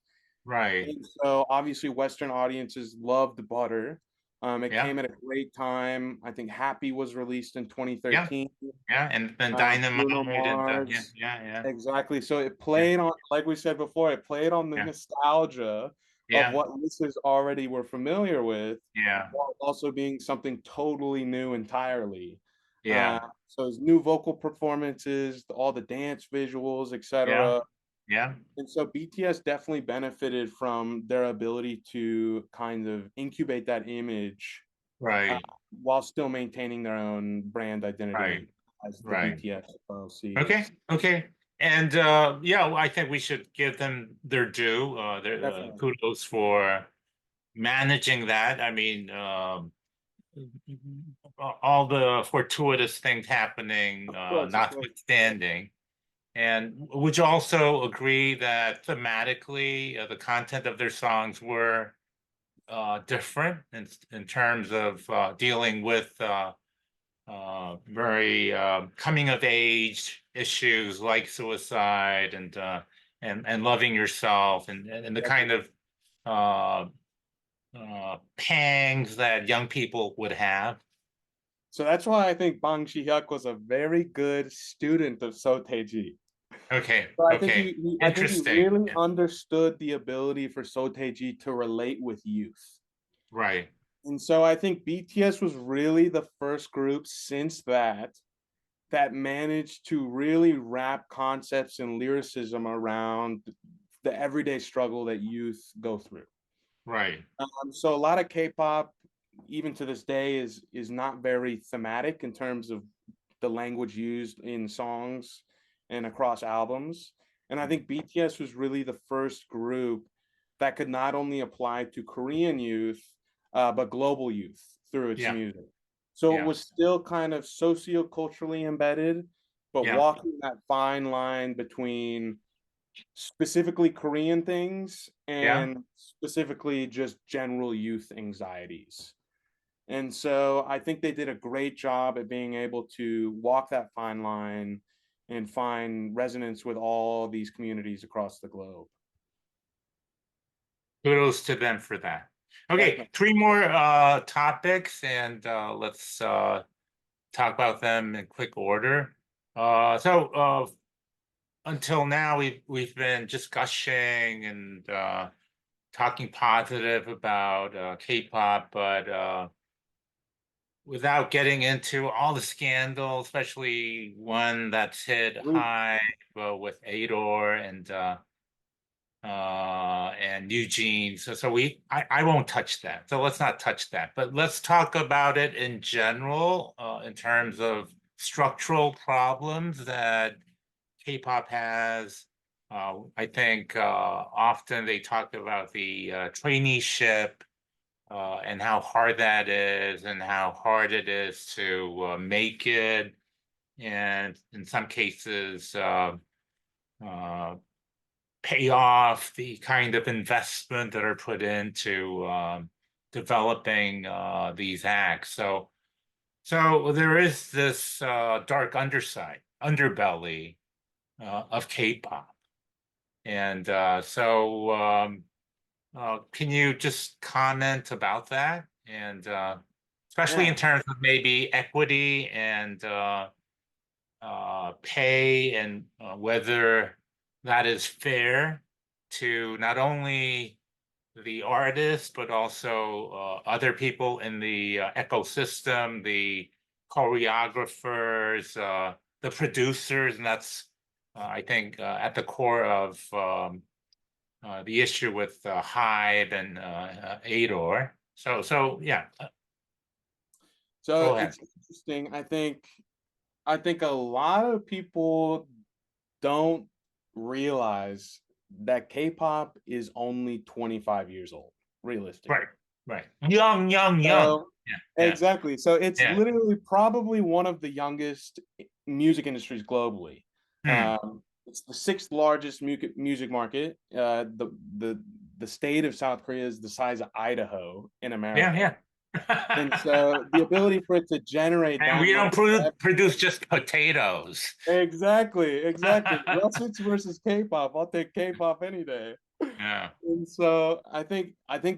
Right.
And so obviously Western audiences loved Butter. It
Yeah.
came at a great time. I think Happy was released in
Yeah.
2013.
Yeah. And then
Bruno
Dynamite and yeah.
Mars.
Yeah. Yeah.
Exactly. So it
Yeah.
played on, like we said before, it played on the
Yeah.
nostalgia of
Yeah.
what listeners already were familiar with,
Yeah.
while also being something totally new entirely. Uh,
Yeah.
so it's new vocal performances, all the dance visuals,
Yeah.
etc.
Yeah.
And so BTS definitely benefited from their ability to kind of incubate that image uh,
Right.
while still maintaining their own brand
Right.
identity as the
Right.
BTS LLC.
Okay. Okay. And yeah, well, I think we should give them their due. Their
Definitely.
kudos for managing that. I mean, all the fortuitous things happening,
Of course, of course.
notwithstanding. And would you also agree that thematically, the content of their songs were different in terms of dealing with very coming of age issues like suicide and loving yourself and the kind of uh, pangs that young people would have.
So that's why I think Bang Shi-hyuk was a very good student of Seo Taeji.
Okay,
So
okay,
I think he
interesting.
really
Yeah,
understood the ability for Seo Taeji to relate with youth.
right,
And so I think BTS was really the first group since that managed to really wrap concepts and lyricism around the everyday struggle that youth go through.
Right.
So a lot of K-pop, even to this day, is not very thematic in terms of the language used in songs and across albums. And I think BTS was really the first group that could not only apply to Korean youth, but global youth through its
Yeah.
music. So it
Yeah.
was still kind of socio-culturally embedded, but
Yeah.
walking that fine line between specifically Korean things
Yeah.
and specifically just general youth anxieties. And so I think they did a great job at being able to walk that fine line and find resonance with all these communities across the globe.
Kudos to them for that. Okay,
Definitely.
three more topics, and let's talk about them in quick order. Until now, we've been just gushing and talking positive about K-pop, but without getting into all the scandals, especially one that's hit high with Ador and Eugene. I won't touch that. So let's not touch that. But let's talk about it in general, in terms of structural problems that K-pop has. I think often they talk about the traineeship and how hard that is, and how hard it is to make it, and in some cases, uh, pay off the kind of investment that are put into developing these acts. So there is this dark underbelly of K-pop, and can you just comment about that, and especially in
Yeah.
terms of maybe equity and pay, and whether that is fair to not only the artist, but also other people in the ecosystem, the choreographers, the producers, and that's, I think, at the core of the issue with Hybe and Ador. So yeah,
So
go ahead.
it's interesting. I think a lot of people don't realize that K-pop is only 25 years old, realistically.
Right, right. Young.
So
Yeah, yeah,
exactly. So it's
yeah.
literally probably one of the youngest music industries globally.
Hmm.
It's the sixth largest music market. The state of South Korea is the size of Idaho in
Yeah,
America.
yeah.
And so the ability for it to generate
And
that
we
much
don't produce just potatoes.
exactly. Russets versus K-pop. I'll take K-pop any day.
Yeah.
And so I think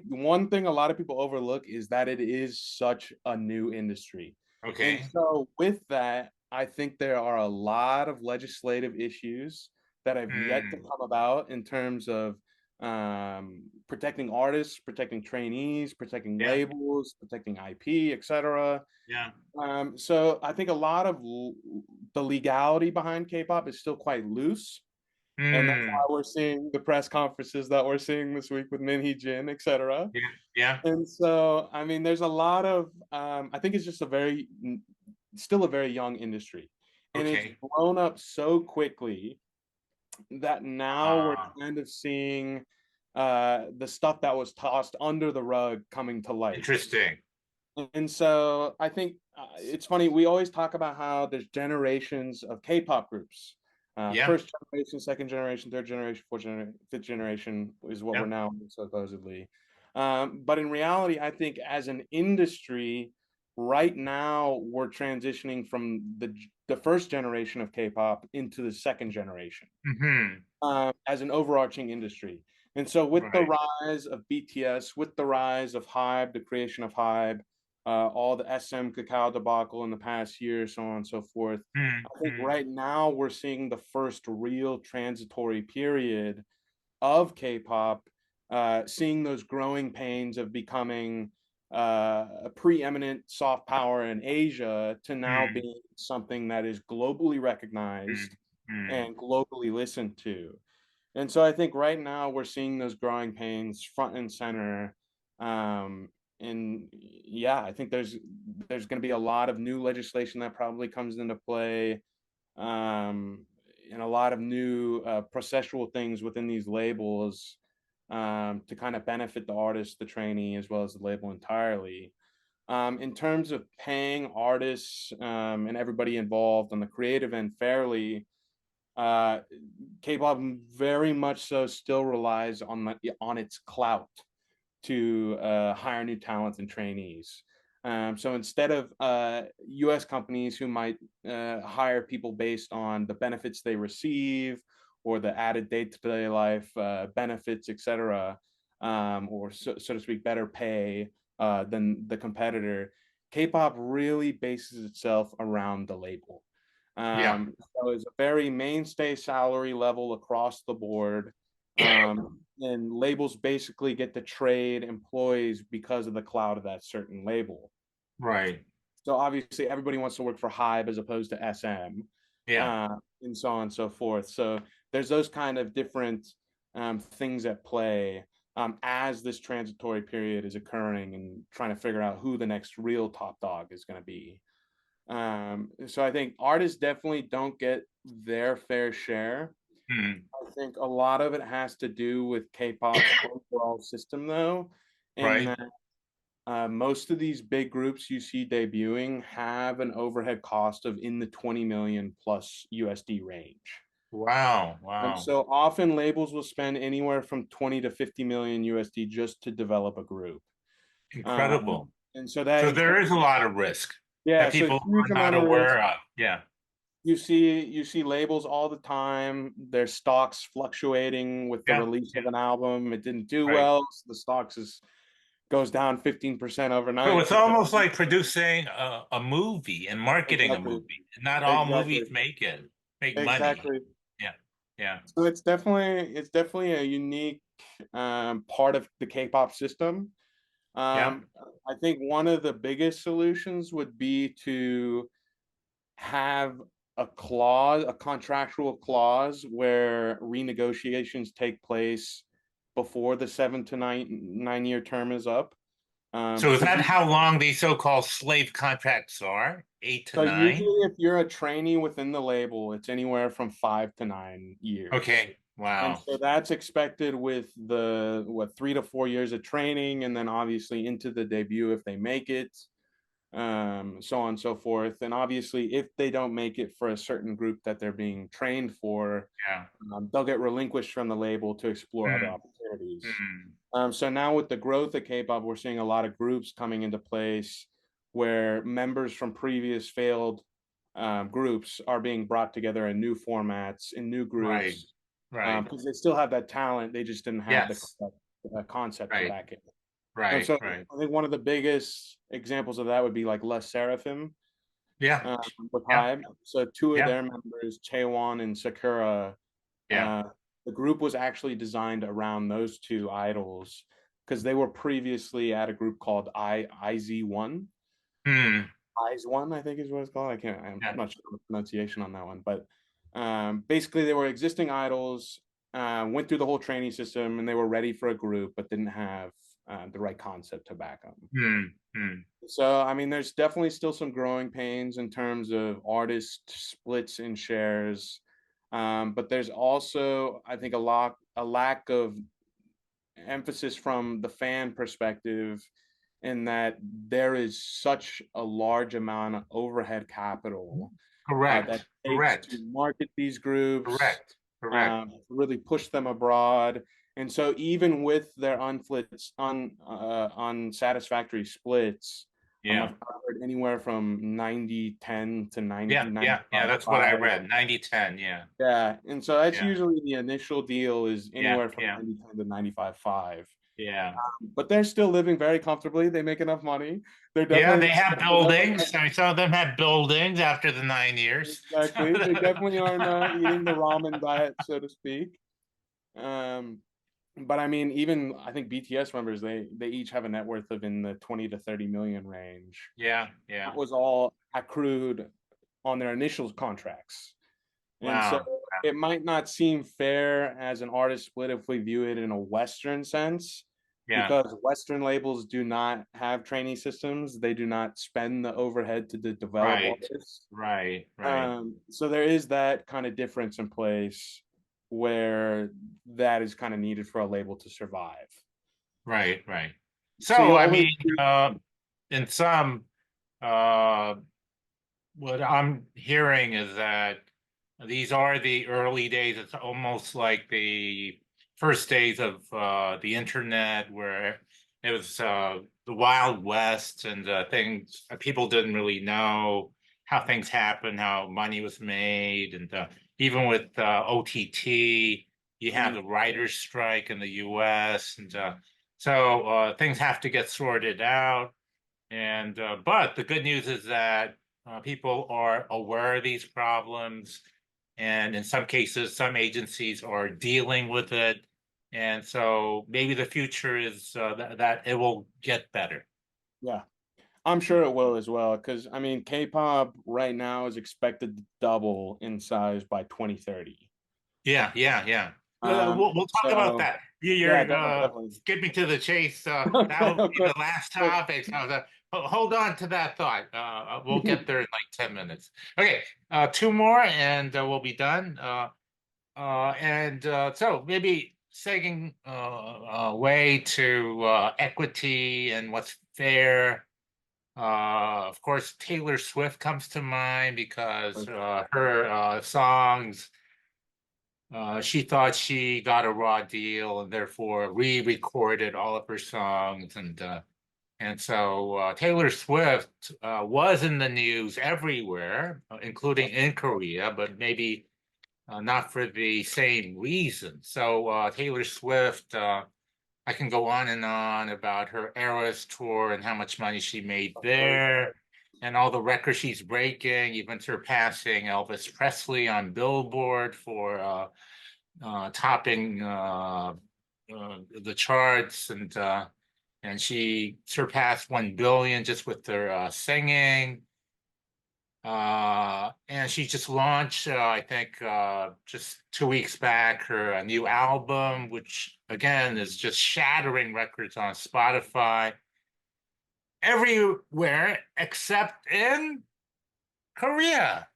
one thing a lot of people overlook is that it is such a new industry. And
Okay.
so with that, I think there are a lot of legislative issues that have yet to
Hmm.
come about in terms of protecting artists, protecting trainees, protecting
Yeah.
labels, protecting IP, etc.
Yeah.
So I think a lot of the legality behind K-pop is still quite loose, and that's
Hmm.
why we're seeing the press conferences that we're seeing this week with Minhee Jin, etc.
Yeah. Yeah.
And so, I mean, there's a lot of, I think it's just still a very young industry, and it's
Okay.
grown up so quickly that now we're
Uh,
kind of seeing the stuff that was tossed under the rug coming to light.
Interesting.
And so I think it's funny. We always talk about how there's generations of K-pop groups.
Yeah.
First generation, second generation, third generation, fourth generation, fifth generation is what we're
Yeah.
now supposedly. But in reality, I think as an industry, right now we're transitioning from the first generation of K-pop into the second generation
Hmm.
as an overarching industry. And so, with the
Right.
rise of BTS, with the rise of HYPE, the creation of HYPE, all the SM Cacao debacle in the past year, so on and so forth,
Hmm.
I think
Hmm.
right now we're seeing the first real transitory period of K-pop, seeing those growing pains of becoming a preeminent soft power in Asia to now
Hmm.
being something that is globally
Hmm.
recognized
Hmm.
and globally listened to. And so I think right now we're seeing those growing pains front and center. And yeah, I think there's going to be a lot of new legislation that probably comes into play, um, and a lot of new processual things within these labels, to kind of benefit the artist, the trainee, as well as the label entirely. In terms of paying artists, and everybody involved on the creative end fairly, uh, K-pop very much so still relies on its clout to hire new talents and trainees. So instead of U.S. companies who might hire people based on the benefits they receive or the added day-to-day life benefits, etc., or so to speak, better pay than the competitor, K-pop really bases itself around the label.
Yeah,
So it's a very mainstay salary level across the board. And labels basically get to trade employees because of the clout of that certain label.
right.
So obviously everybody wants to work for HYPE as opposed to SM,
Yeah,
and so on and so forth. So there's those kind of different things at play as this transitory period is occurring and trying to figure out who the next real top dog is going to be. So I think artists definitely don't get their fair share.
mm,
I think a lot of it has to do with K-pop's overall system, though, in
right.
that most of these big groups you see debuting have an overhead cost of in the 20 million plus USD range.
Wow,
And
wow.
so often labels will spend anywhere from 20 to 50 million USD just to develop a group.
Incredible.
And so
So
that,
there is a lot of risk
yeah,
that
so
people
huge
are not
amount of risk.
aware of. Yeah,
You see labels all the time, their stocks fluctuating with the
yeah,
release
yeah,
of an album. It didn't do
right.
well, so the stocks goes down 15%
So
overnight
it's
because
almost like producing a movie and marketing a
exactly,
movie. Not all
exactly,
movies make money.
exactly.
Yeah, yeah,
So it's definitely a unique part of the K-pop system.
yeah.
Um, I think one of the biggest solutions would be to have a contractual clause where renegotiations take place before the 7 to 9 year term is up.
So is
So
that how long these so-called slave contracts are? Eight to
so
nine?
usually if you're a trainee within the label, it's anywhere from 5 to 9 years.
Okay,
And
wow.
so that's expected with the 3 to 4 years of training, and then obviously into the debut if they make it, so on and so forth. And obviously, if they don't make it for a certain group that they're being trained for,
Yeah.
they'll get relinquished from the label to explore other
Mm,
opportunities.
mm,
So now with the growth of K-pop, we're seeing a lot of groups coming into place where members from previous failed groups are being brought together in new formats, in new
right,
groups,
right.
because they still have that talent. They just didn't have the
Yes,
concept to
right,
back it. And
right,
so
right.
I think one of the biggest examples of that would be like Les Seraphim
Yeah,
with
yeah,
Hybe. So two of
yeah,
their members, Chaewon and Sakura,
yeah.
uh, the group was actually designed around those two idols because they were previously at a group called IZ1.
Hmm,
IZ1, I think is what it's called. I'm
yeah.
not sure the pronunciation on that one, but basically they were existing idols, went through the whole training system, and they were ready for a group, but didn't have the right concept to back them.
Hmm, hmm.
So, I mean, there's definitely still some growing pains in terms of artist splits and shares. But there's also, I think, a lack of emphasis from the fan perspective in that there is such a large amount of overhead capital that
Correct,
takes to
correct,
market these groups,
correct, correct.
really push them abroad. And so even with their unsatisfactory splits, I've
Yeah,
heard anywhere from 90-10 to 90
yeah, yeah, yeah.
ninety-five
That's what I
5.
read. 90-10. Yeah,
Yeah. And so that's
yeah,
usually the initial deal is
yeah,
anywhere from
yeah,
90-10 to 95-5.
yeah.
But they're still living very comfortably. They make enough money. They're
Yeah,
definitely
they have
they're definitely
buildings. I mean, some of them have buildings after the 9 years.
exactly. They definitely aren't eating the ramen diet, so to speak. Um, but I mean, even I think BTS members, they each have a net worth of in the 20 to 30 million range.
Yeah, yeah,
That was all accrued on their initial contracts. And so
Wow.
it might not seem fair as an artist split if we view it in a Western sense,
Yeah.
because Western labels do not have training systems. They do not spend the overhead to develop
Right.
artists.
Right. Right.
So there is that kind of difference in place where that is kind of needed for a label to survive.
Right. Right.
So
So
you'll
I
always
mean, in some, uh, what I'm hearing is that these are the early days. It's almost like the first days of the internet, where it was the Wild West, and things people didn't really know how things happened, how money was made, and even with OTT, you have the writers' strike in the U.S., and so things have to get sorted out. And but the good news is that people are aware of these problems, and in some cases, some agencies are dealing with it. And so maybe the future is that it will get better.
yeah, I'm sure it will as well, because I mean, K-pop right now is expected to double in size by 2030.
Yeah, yeah, yeah. We'll talk about
So
that.
yeah,
You're
definitely, definitely.
skipping to the chase.
Okay,
That will be
okay.
the last
But
topic. So hold on to that thought. We'll get there in like 10 minutes. Okay, two more and we'll be done. And so maybe segueing way to equity and what's fair. Of course, Taylor Swift comes to mind because her songs, she thought she got a raw deal and therefore re-recorded all of her songs. And so Taylor Swift was in the news everywhere, including in Korea, but maybe not for the same reason. So Taylor Swift, I can go on and on about her Eras tour and how much money she made there, and all the records she's breaking, even surpassing Elvis Presley on Billboard for topping the charts, and she surpassed 1 billion just with her singing. And she just launched, I think, just 2 weeks back, her new album, which again is just shattering records on Spotify everywhere except in Korea.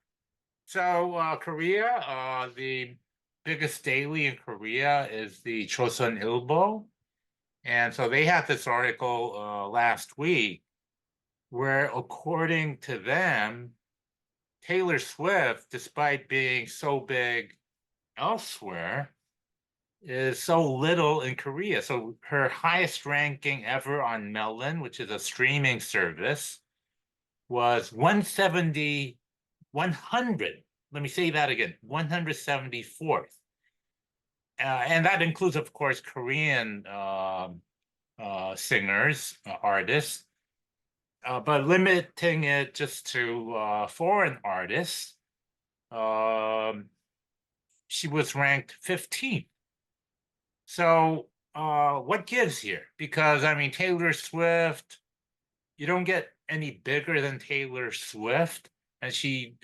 So, Korea, the biggest daily in Korea is the Chosun Ilbo. And so they had this article last week where, according to them, Taylor Swift, despite being so big elsewhere, is so little in Korea. So her highest ranking ever on Melon, which is a streaming service, was 170, 100. Let me say that again, 174th. And that includes, of course, Korean singers, artists, but limiting it just to foreign artists. Um, she was ranked 15th. So what gives here? Because I mean, Taylor Swift, you don't get any bigger than Taylor Swift, and she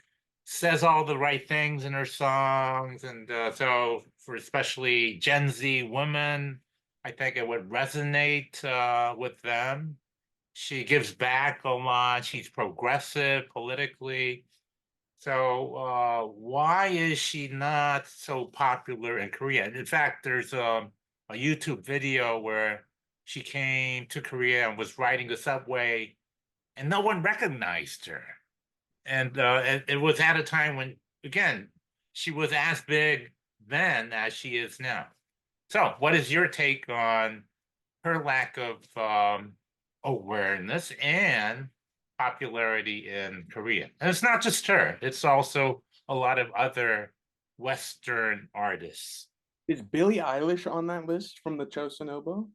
says all the right things in her songs, and so for especially Gen Z women, I think it would resonate with them. She gives back a lot. She's progressive politically. So why is she not so popular in Korea? In fact, there's a YouTube video where she came to Korea and was riding the subway, and no one recognized her. And it was at a time when, again, she was as big then as she is now. So, what is your take on her lack of awareness and popularity in Korea? And it's not just her, it's also a lot of other Western artists.
is Billie Eilish on that list from the Chosun?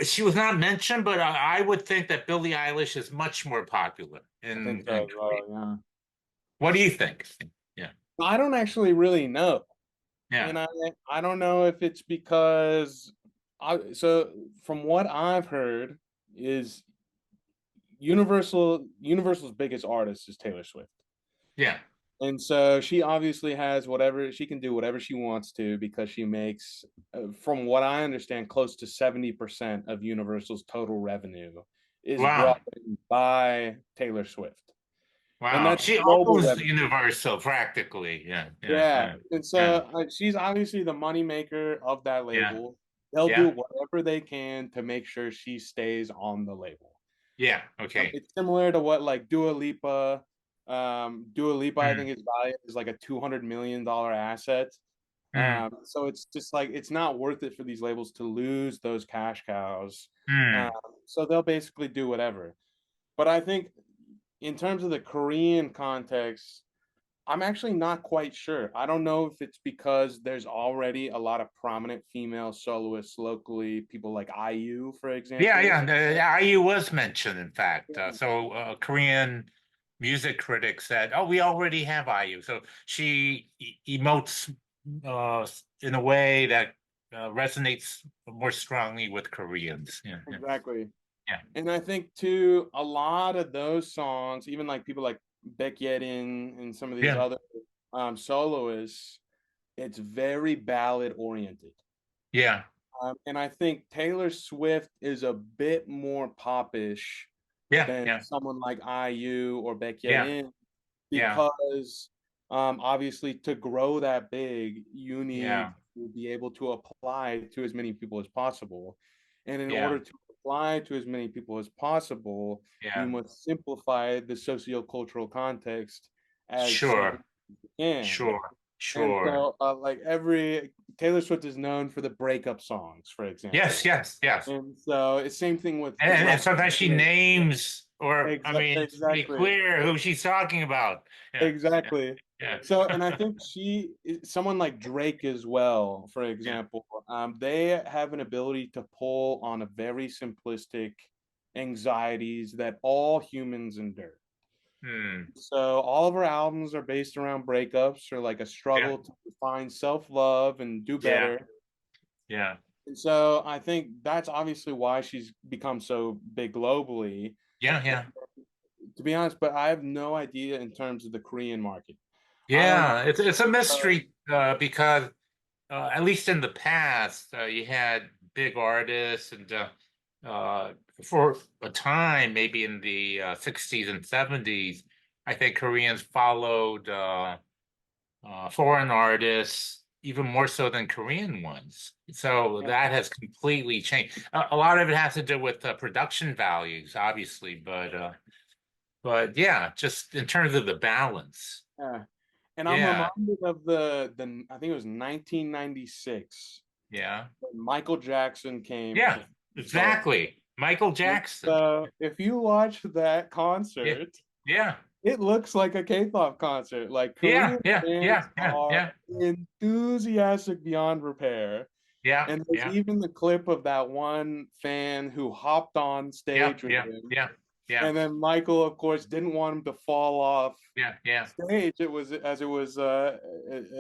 She was not mentioned, but I would think that Billie Eilish is much more popular
I think so
in
as
Korea.
well, yeah.
What do you think? Yeah,
I don't actually really know.
yeah,
And I don't know if it's because so from what I've heard is Universal's biggest artist is Taylor Swift.
yeah.
And so she obviously has whatever she can do, whatever she wants to, because she makes, from what I understand, close to 70% of Universal's total revenue is brought
Wow.
in by Taylor Swift. And
Wow.
that's
She
global
owns
revenue.
Universal practically. Yeah. Yeah.
Yeah.
Yeah.
And
Yeah.
so she's obviously the money maker of that
Yeah.
label. They'll do
Yeah.
whatever they can to make sure she stays on the label.
Yeah. Okay.
It's similar to what like Dua Lipa. Dua Lipa, I
Mm,
think his value is like a $200 million asset.
mm,
So it's just like it's not worth it for these labels to lose those cash cows. Um,
mm.
so they'll basically do whatever. But I think in terms of the Korean context, I'm actually not quite sure. I don't know if it's because there's already a lot of prominent female soloists locally, people like IU, for
Yeah.
example.
Yeah. The IU was mentioned, in fact. So Korean music critics said, "Oh, we already have IU." So she emotes in a way that resonates more strongly with Koreans. Yeah. Yeah.
Exactly.
Yeah.
And I think too, a lot of those songs, even like people like Baekhyun and some of these
Yeah.
other soloists, it's very ballad oriented.
Yeah.
And I think Taylor Swift is a bit more popish
Yeah.
than
Yeah.
someone like IU or
Yeah.
Baekhyun
Yeah.
because obviously to grow that big, you need
Yeah.
to be able to apply to as many people as possible. And in
Yeah.
order to apply to as many people as possible, you
Yeah.
must simplify the sociocultural context as simply
Sure.
as you can.
Sure.
And
Sure.
so, like every Taylor Swift is known for the breakup songs, for
Yes.
example.
Yes. Yes.
And so it's same thing with
And
rap.
sometimes she names, or I mean, it's pretty
Exactly.
clear who she's talking about. Yeah. Yeah.
Exactly.
Yeah.
So, and I think someone like Drake as well, for
Yeah.
example, they have an ability to pull on a very simplistic anxieties that all humans endure.
Hmm.
So all of her albums are based around breakups or like a
Yeah.
struggle to find self-love and do
Yeah.
better.
Yeah.
And so I think that's obviously why she's become so big globally.
Yeah. Yeah.
To be honest, but I have no idea in terms of the Korean market. I don't know.
Yeah. It's a
Uh,
mystery because at least in the past, you had big artists, and for a time, maybe in the 60s and 70s, I think Koreans followed foreign artists even more so than Korean ones. So
yeah,
that has completely changed. A lot of it has to do with production values, obviously, but yeah, just in terms of the balance.
yeah. And I'm
Yeah,
reminded of the I think it was 1996
yeah,
when Michael Jackson came
yeah,
to Seoul.
exactly. Michael
And
Jackson.
so if you watch that
Yeah,
concert,
yeah,
it looks like a K-pop concert. Like
yeah,
Korean
yeah,
fans
yeah, yeah,
are
yeah,
enthusiastic beyond repair.
yeah,
And there's
yeah,
even the clip of that one fan who hopped on
yeah,
stage with
yeah,
him.
yeah, yeah,
And then Michael, of course, didn't want him to fall off
yeah, yeah,
stage. It was as it was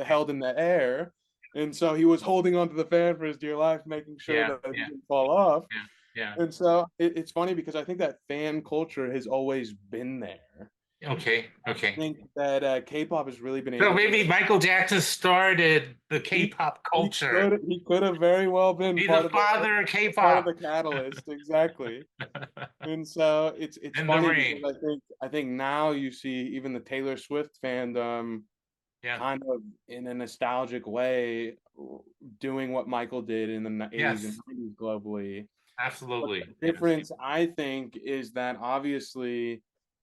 held in the air. And so he was holding onto the fan for his dear life, making sure
yeah,
that he
yeah,
didn't fall off.
yeah, yeah.
And so it's funny because I think that fan culture has always been there.
Okay,
I
okay.
think that K-pop has really been
So
able to.
maybe Michael Jackson started the
He
K-pop culture.
he could have very well been
He's the father of
part of the
K-pop.
catalyst, exactly. And so it's
In the
funny because
rain.
I think now you see even the Taylor Swift fandom
Yeah.
kind of in a nostalgic way doing what Michael did in the 80s and
Yes.
90s globally. But
Absolutely.
the
Yes.
difference, I think, is that obviously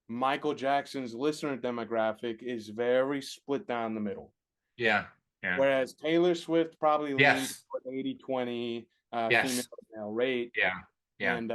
Michael Jackson's listener demographic is very split down the middle.
Yeah. Yeah.
Whereas Taylor Swift probably leans
Yes.
toward 80-20 female
Yes.
to male rate.
Yeah. Yeah.
And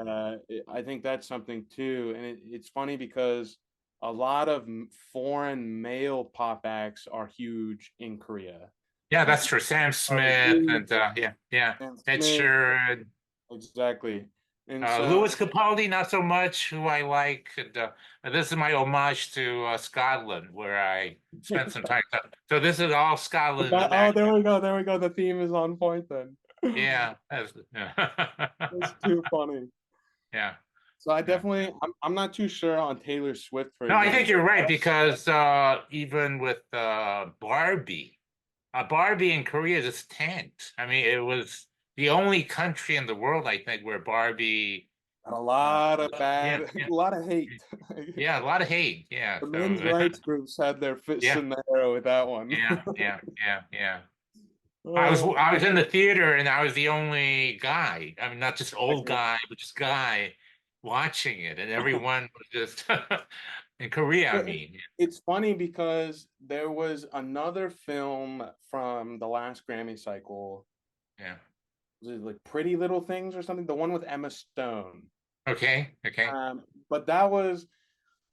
I think that's something too. And it's funny because a lot of foreign male pop acts are huge in Korea.
Yeah,
Like
that's true. Sam Smith
RG,
and yeah, yeah.
Sam
Ed
Smith,
Sheeran.
exactly. And so,
Louis Capaldi, not so much, who I like. And, this is my homage to Scotland, where I spent some time. So this is all Scotland in the
oh,
background.
there we go. The theme is on point then.
Yeah.
It's too funny.
Yeah.
So I definitely, I'm not too sure on Taylor Swift, for
No, I think
example.
you're right because even with Barbie in Korea just tanked. I mean, it was the only country in the world, I think, where Barbie.
A
Uh,
lot of bad,
yeah, yeah,
a lot of hate.
yeah, a lot of hate. Yeah,
The men's
so
rights groups had their fists
yeah,
in the air with that one.
yeah.
Oh,
I was in the theater and I was the only guy. I mean, not just old
okay.
guy, but just guy watching it, and everyone was just in Korea. I
But
mean,
it's funny because there was another film from the last Grammy cycle.
yeah.
Was it like Pretty Little Things or something? The one with Emma Stone.
Okay,
But that was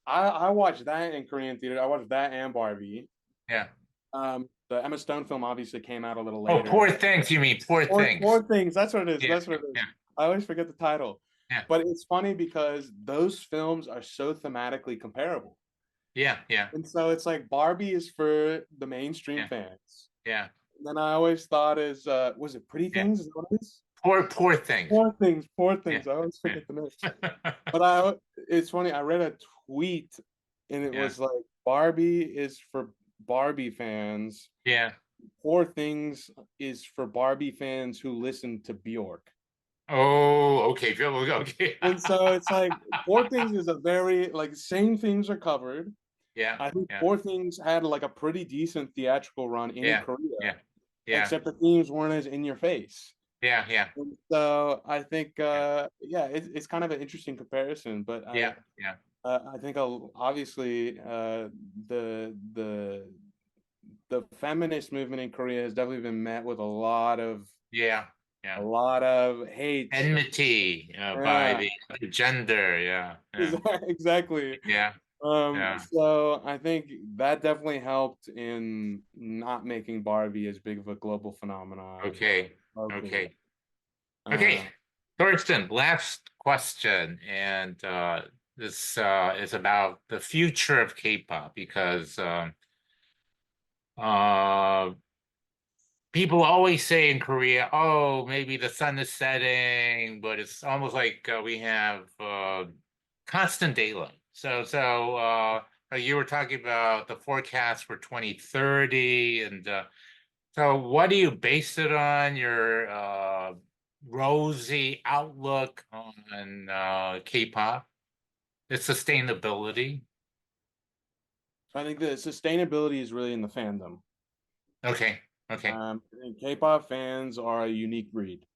I watched that in Korean theater. I watched that and Barbie.
yeah.
The Emma Stone film obviously came out a little
Oh,
later.
Poor Things. You mean Poor Things?
Poor Things. That's what it is.
Yeah,
That's what it is.
yeah,
I always forget the title.
yeah,
But it's funny because those films are so thematically comparable.
yeah,
And so it's like Barbie is for the mainstream
yeah,
fans.
yeah,
And then I always thought is was it Pretty
yeah.
Things? Is that what it is?
Poor Things.
Poor Things, Poor
Yeah,
Things. I always
yeah,
forget the name. But I it's funny, I read a tweet and it
yeah,
was like Barbie is for Barbie fans.
yeah.
Poor Things is for Barbie fans who listen to Bjork.
Oh, okay, okay.
And so it's like Poor Things is a very like same things are covered.
Yeah,
I think
yeah,
Poor Things had like a pretty decent theatrical run in
yeah,
Korea,
yeah, yeah,
except the themes weren't as in your face.
yeah,
And so I think
yeah,
yeah, it's kind of an interesting comparison, but
yeah,
I think obviously the the the feminist movement in Korea has definitely been met with
yeah,
a
yeah.
lot of hate.
Enmity by
Yeah,
the gender. Yeah,
exactly.
yeah, yeah.
So I think that definitely helped in not making Barbie as big of a global phenomenon
Okay,
locally.
okay, okay.
Uh,
Torsten, last question, and this is about the future of K-pop because uh, people always say in Korea, "Oh, maybe the sun is setting," but it's almost like we have constant daylight. You were talking about the forecast for 2030, and so what do you base it on? Your rosy outlook on K-pop, its sustainability.
so I think the sustainability is really in the fandom.
Okay, okay,
I think K-pop fans are a unique breed.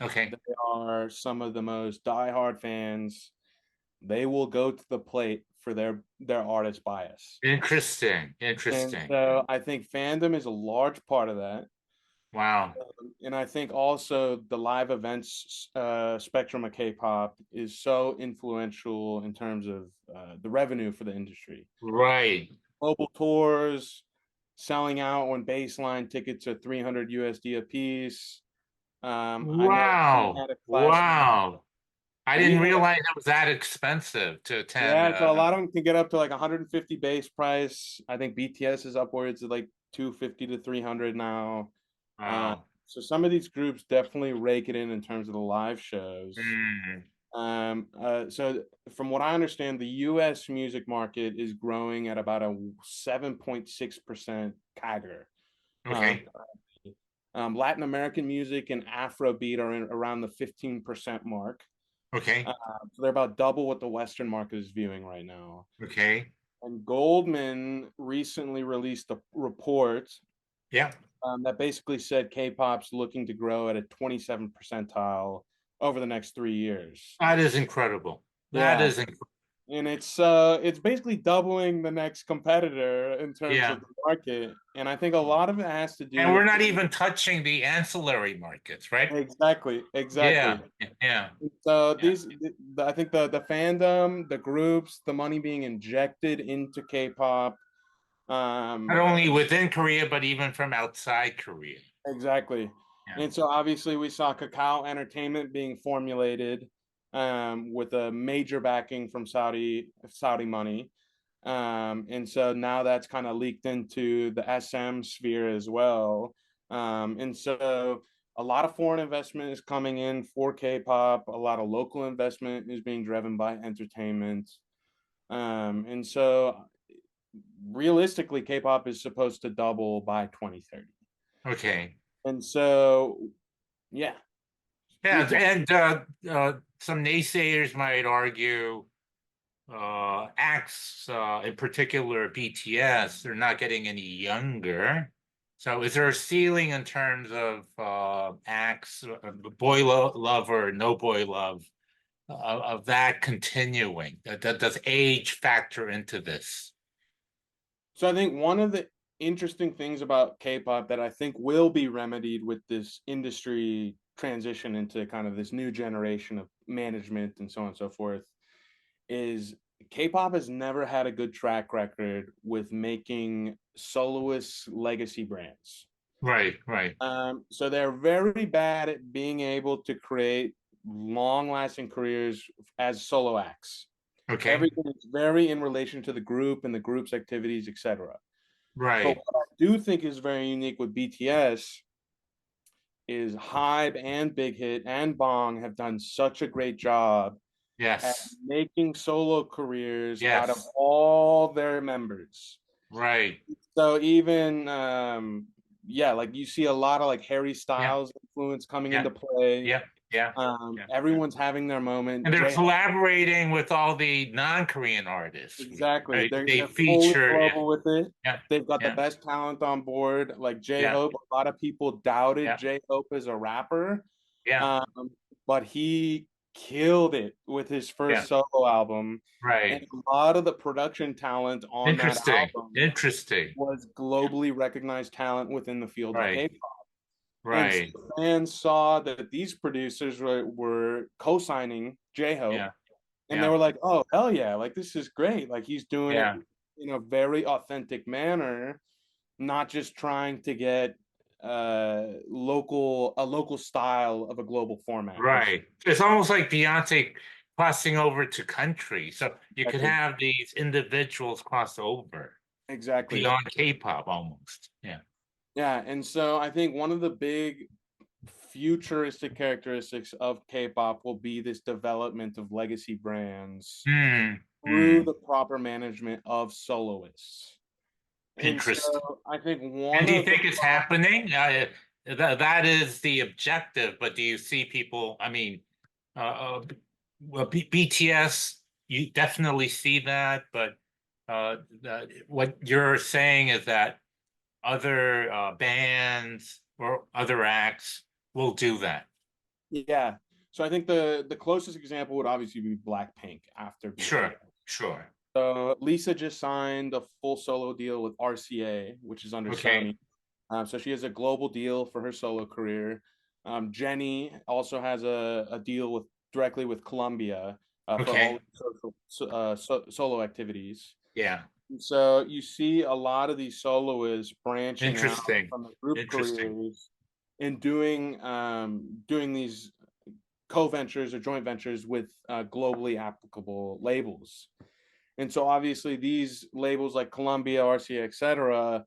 okay.
They are some of the most diehard fans. They will go to the plate for their artist bias.
Interesting,
And
interesting.
so I think fandom is a large part of that.
Wow.
And I think also the live events spectrum of K-pop is so influential in terms of the revenue for the industry.
Right.
Global tours, selling out when baseline tickets are 300 USD a piece. I know we
Wow.
had a class.
Wow. I
We
didn't
had
realize it was that expensive to attend.
Yeah, so a lot of them can get up to like 150 base price. I think BTS is upwards of like 250 to 300 now. Uh,
Wow.
so some of these groups definitely rake it in terms of the live shows.
Mm,
So from what I understand, the U.S. music market is growing at about a 7.6% CAGR. Um,
okay.
Latin American music and Afrobeat are in around the 15% mark.
Okay.
So they're about double what the Western market is viewing right now.
Okay.
And Goldman recently released a report
Yeah.
that basically said K-pop's looking to grow at a 27 percentile over the next 3 years.
That is incredible. That
Yeah,
is incredible.
and it's basically doubling the next competitor in terms
Yeah.
of the market. And I think a lot of it has to do
And we're
with
not even touching the ancillary markets, right?
exactly.
Yeah. Yeah.
So
Yeah.
I think the fandom, the groups, the money being injected into K-pop.
Not
Um,
only within Korea, but even from outside Korea.
exactly.
Yeah.
And so obviously we saw Kakao Entertainment being formulated with a major backing from Saudi money. And so now that's kind of leaked into the SM sphere as well. And so a lot of foreign investment is coming in for K-pop. A lot of local investment is being driven by entertainment. And so realistically, K-pop is supposed to double by 2030.
Okay.
And so, yeah.
Yeah, and some naysayers might argue acts, in particular BTS, they're not getting any younger. So is there a ceiling in terms of acts, boy love or no boy love, of that continuing? Does age factor into this?
So I think one of the interesting things about K-pop that I think will be remedied with this industry transition into kind of this new generation of management and so on and so forth is K-pop has never had a good track record with making soloist legacy brands.
Right, right.
So they're very bad at being able to create long-lasting careers as solo acts.
Okay,
Everything is very in relation to the group and the group's activities, etc. But
right.
what I do think is very unique with BTS is HYPE and Big Hit and Bong have done such a great job at
Yes,
making solo careers out of
yes,
all their members.
right.
So even yeah, like you see a lot of like Harry
Yeah,
Styles influence coming
yeah,
into play.
yeah, yeah, yeah.
Everyone's having their
And
moment.
they're
J
collaborating with all the non-Korean artists,
Exactly.
right? They
They're fully
feature, yeah,
global with it.
yeah,
They've got the
yeah,
best talent on board. Like
yeah,
J-Hope, a lot of people doubted
yeah,
J-Hope as a rapper.
yeah,
Um, but he killed it with his
yeah,
first solo album. And
right.
a lot of the production talent on that
Interesting,
album
interesting.
was globally recognized talent within the field of
Right,
K-pop. And so
right.
fans saw that these producers were co-signing J-Hope,
Yeah,
and they
yeah,
were like, "Oh, hell yeah, like this is great. Like he's doing it
yeah,
in a very authentic manner, not just trying to get local style of a global format."
right. It's almost like Beyonce crossing over to country. So you could
Exactly.
have these individuals cross over
Exactly.
beyond K-pop almost. Yeah.
Yeah, and so I think one of the big futuristic characteristics of K-pop will be this development of legacy brands
Hmm.
through
Hmm.
the proper management of soloists. And
Interesting.
so I think
And
one
do you
of the
think it's happening? That is the objective, but do you see people, I mean, well, BTS, you definitely see that, but what you're saying is that other bands or other acts will do that.
Yeah. So I think the closest example would obviously be Blackpink after
Sure,
BTS.
sure.
Lisa just signed a full solo deal with RCA, which is under
Okay,
Sony. So she has a global deal for her solo career. Jenny also has a deal with directly with Columbia for all
okay.
solo activities.
Yeah,
So you see a lot of these soloists branching out
interesting,
from the group
interesting.
careers and doing these co-ventures or joint ventures with globally applicable labels. And so obviously these labels like Columbia, RCA, etc.,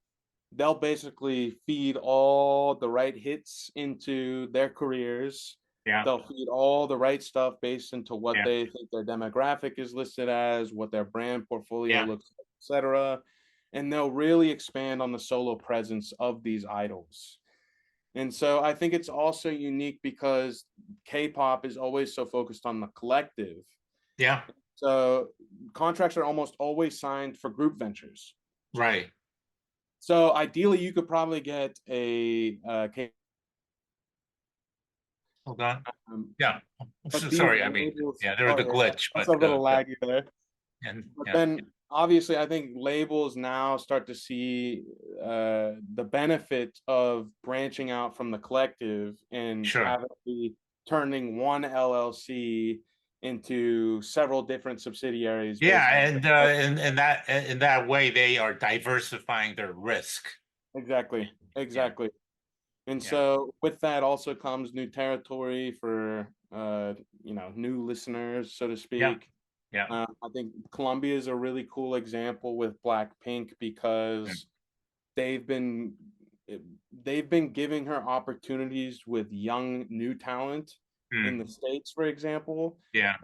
they'll basically feed all the right hits into their careers.
Yeah,
They'll feed all the right stuff based into what
yeah,
they think their demographic is listed as, what their brand portfolio
yeah.
looks like, etc. And they'll really expand on the solo presence of these idols. And so I think it's also unique because K-pop is always so focused on the collective.
Yeah,
So contracts are almost always signed for group ventures.
right.
So ideally, you could probably get a
Hold on.
um,
Yeah. I'm
but
so
these
sorry. I mean,
labels.
yeah, there was
Oh
a
yeah,
glitch,
that's
but
a little laggy there.
and
But
yeah,
then obviously, I think labels now start to see the benefit of branching out from the collective and
sure.
having turning one LLC into several different subsidiaries based
Yeah,
on
and in that way they are diversifying their risk.
exactly,
Yeah,
exactly. And
yeah,
so with that also comes new territory for new listeners, so to
yeah,
speak.
yeah.
I think Colombia is a really cool example with Blackpink
Yeah.
because they've been they've been giving her opportunities with young new talent in the States, for example.
Yeah.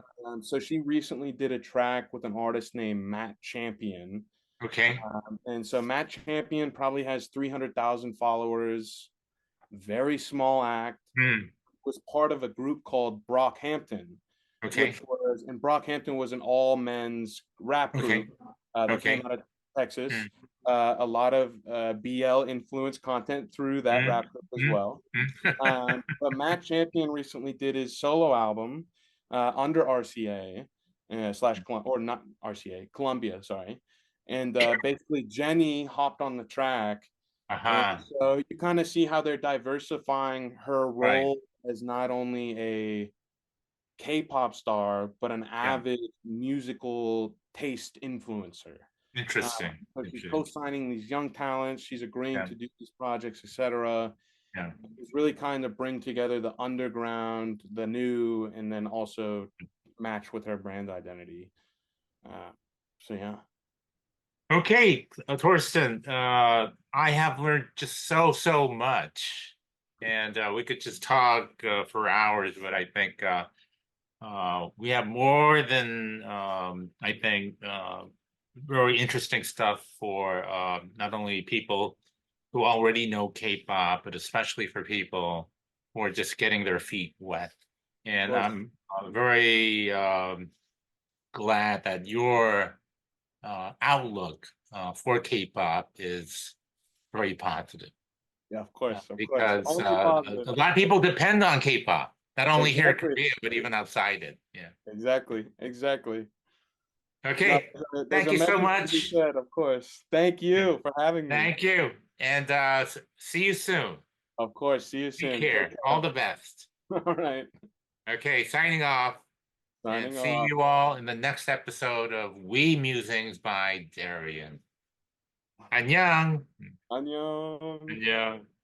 So she recently did a track with an artist named Matt Champion.
Okay.
And so Matt Champion probably has 300,000 followers, very small act,
Hmm.
was part of a group called Brockhampton,
Okay.
which was, and Brockhampton was an all men's rap group
Okay.
that came
Okay.
out of Texas.
Hmm.
A lot of BL influence content through that
Hmm.
rap group as
Hmm.
well.
Hmm.
But Matt Champion recently did his solo album under RCA slash or not RCA, Columbia, sorry. And basically Jenny hopped on the track. And
Uh-huh.
so you kind of see how they're diversifying her
Right.
role as not only a K-pop star, but an
Yeah.
avid musical taste influencer.
Interesting.
So she's
Interesting.
co-signing these young talents. She's agreeing
Yeah.
to do these projects, etc.
Yeah.
It's really kind of bring together the underground, the new, and then also match with her brand identity. So yeah.
Okay, Torsten, I have learned just so much, and we could just talk for hours, but I think we have more than I think very interesting stuff for not only people who already know K-pop, but especially for people who are just getting their feet wet.
Of
And
course.
I'm very glad that your outlook for K-pop is very positive
Yeah, of course, of course.
because
Only
a
positive.
lot of people depend on K-pop, not only here in
Exactly.
Korea, but even outside it. Yeah.
Exactly. Exactly. No,
Okay.
there's
Thank
a
you so
message to be
much.
said, of course. Thank you for having me.
Thank you. And see you soon.
Of course. See you
Take
soon. Take
care. All
care.
the best.
All right.
Okay, signing off. And
Signing
see
off.
you all in the next episode of We Musings by Daeryun. 안녕.
안녕.
안녕.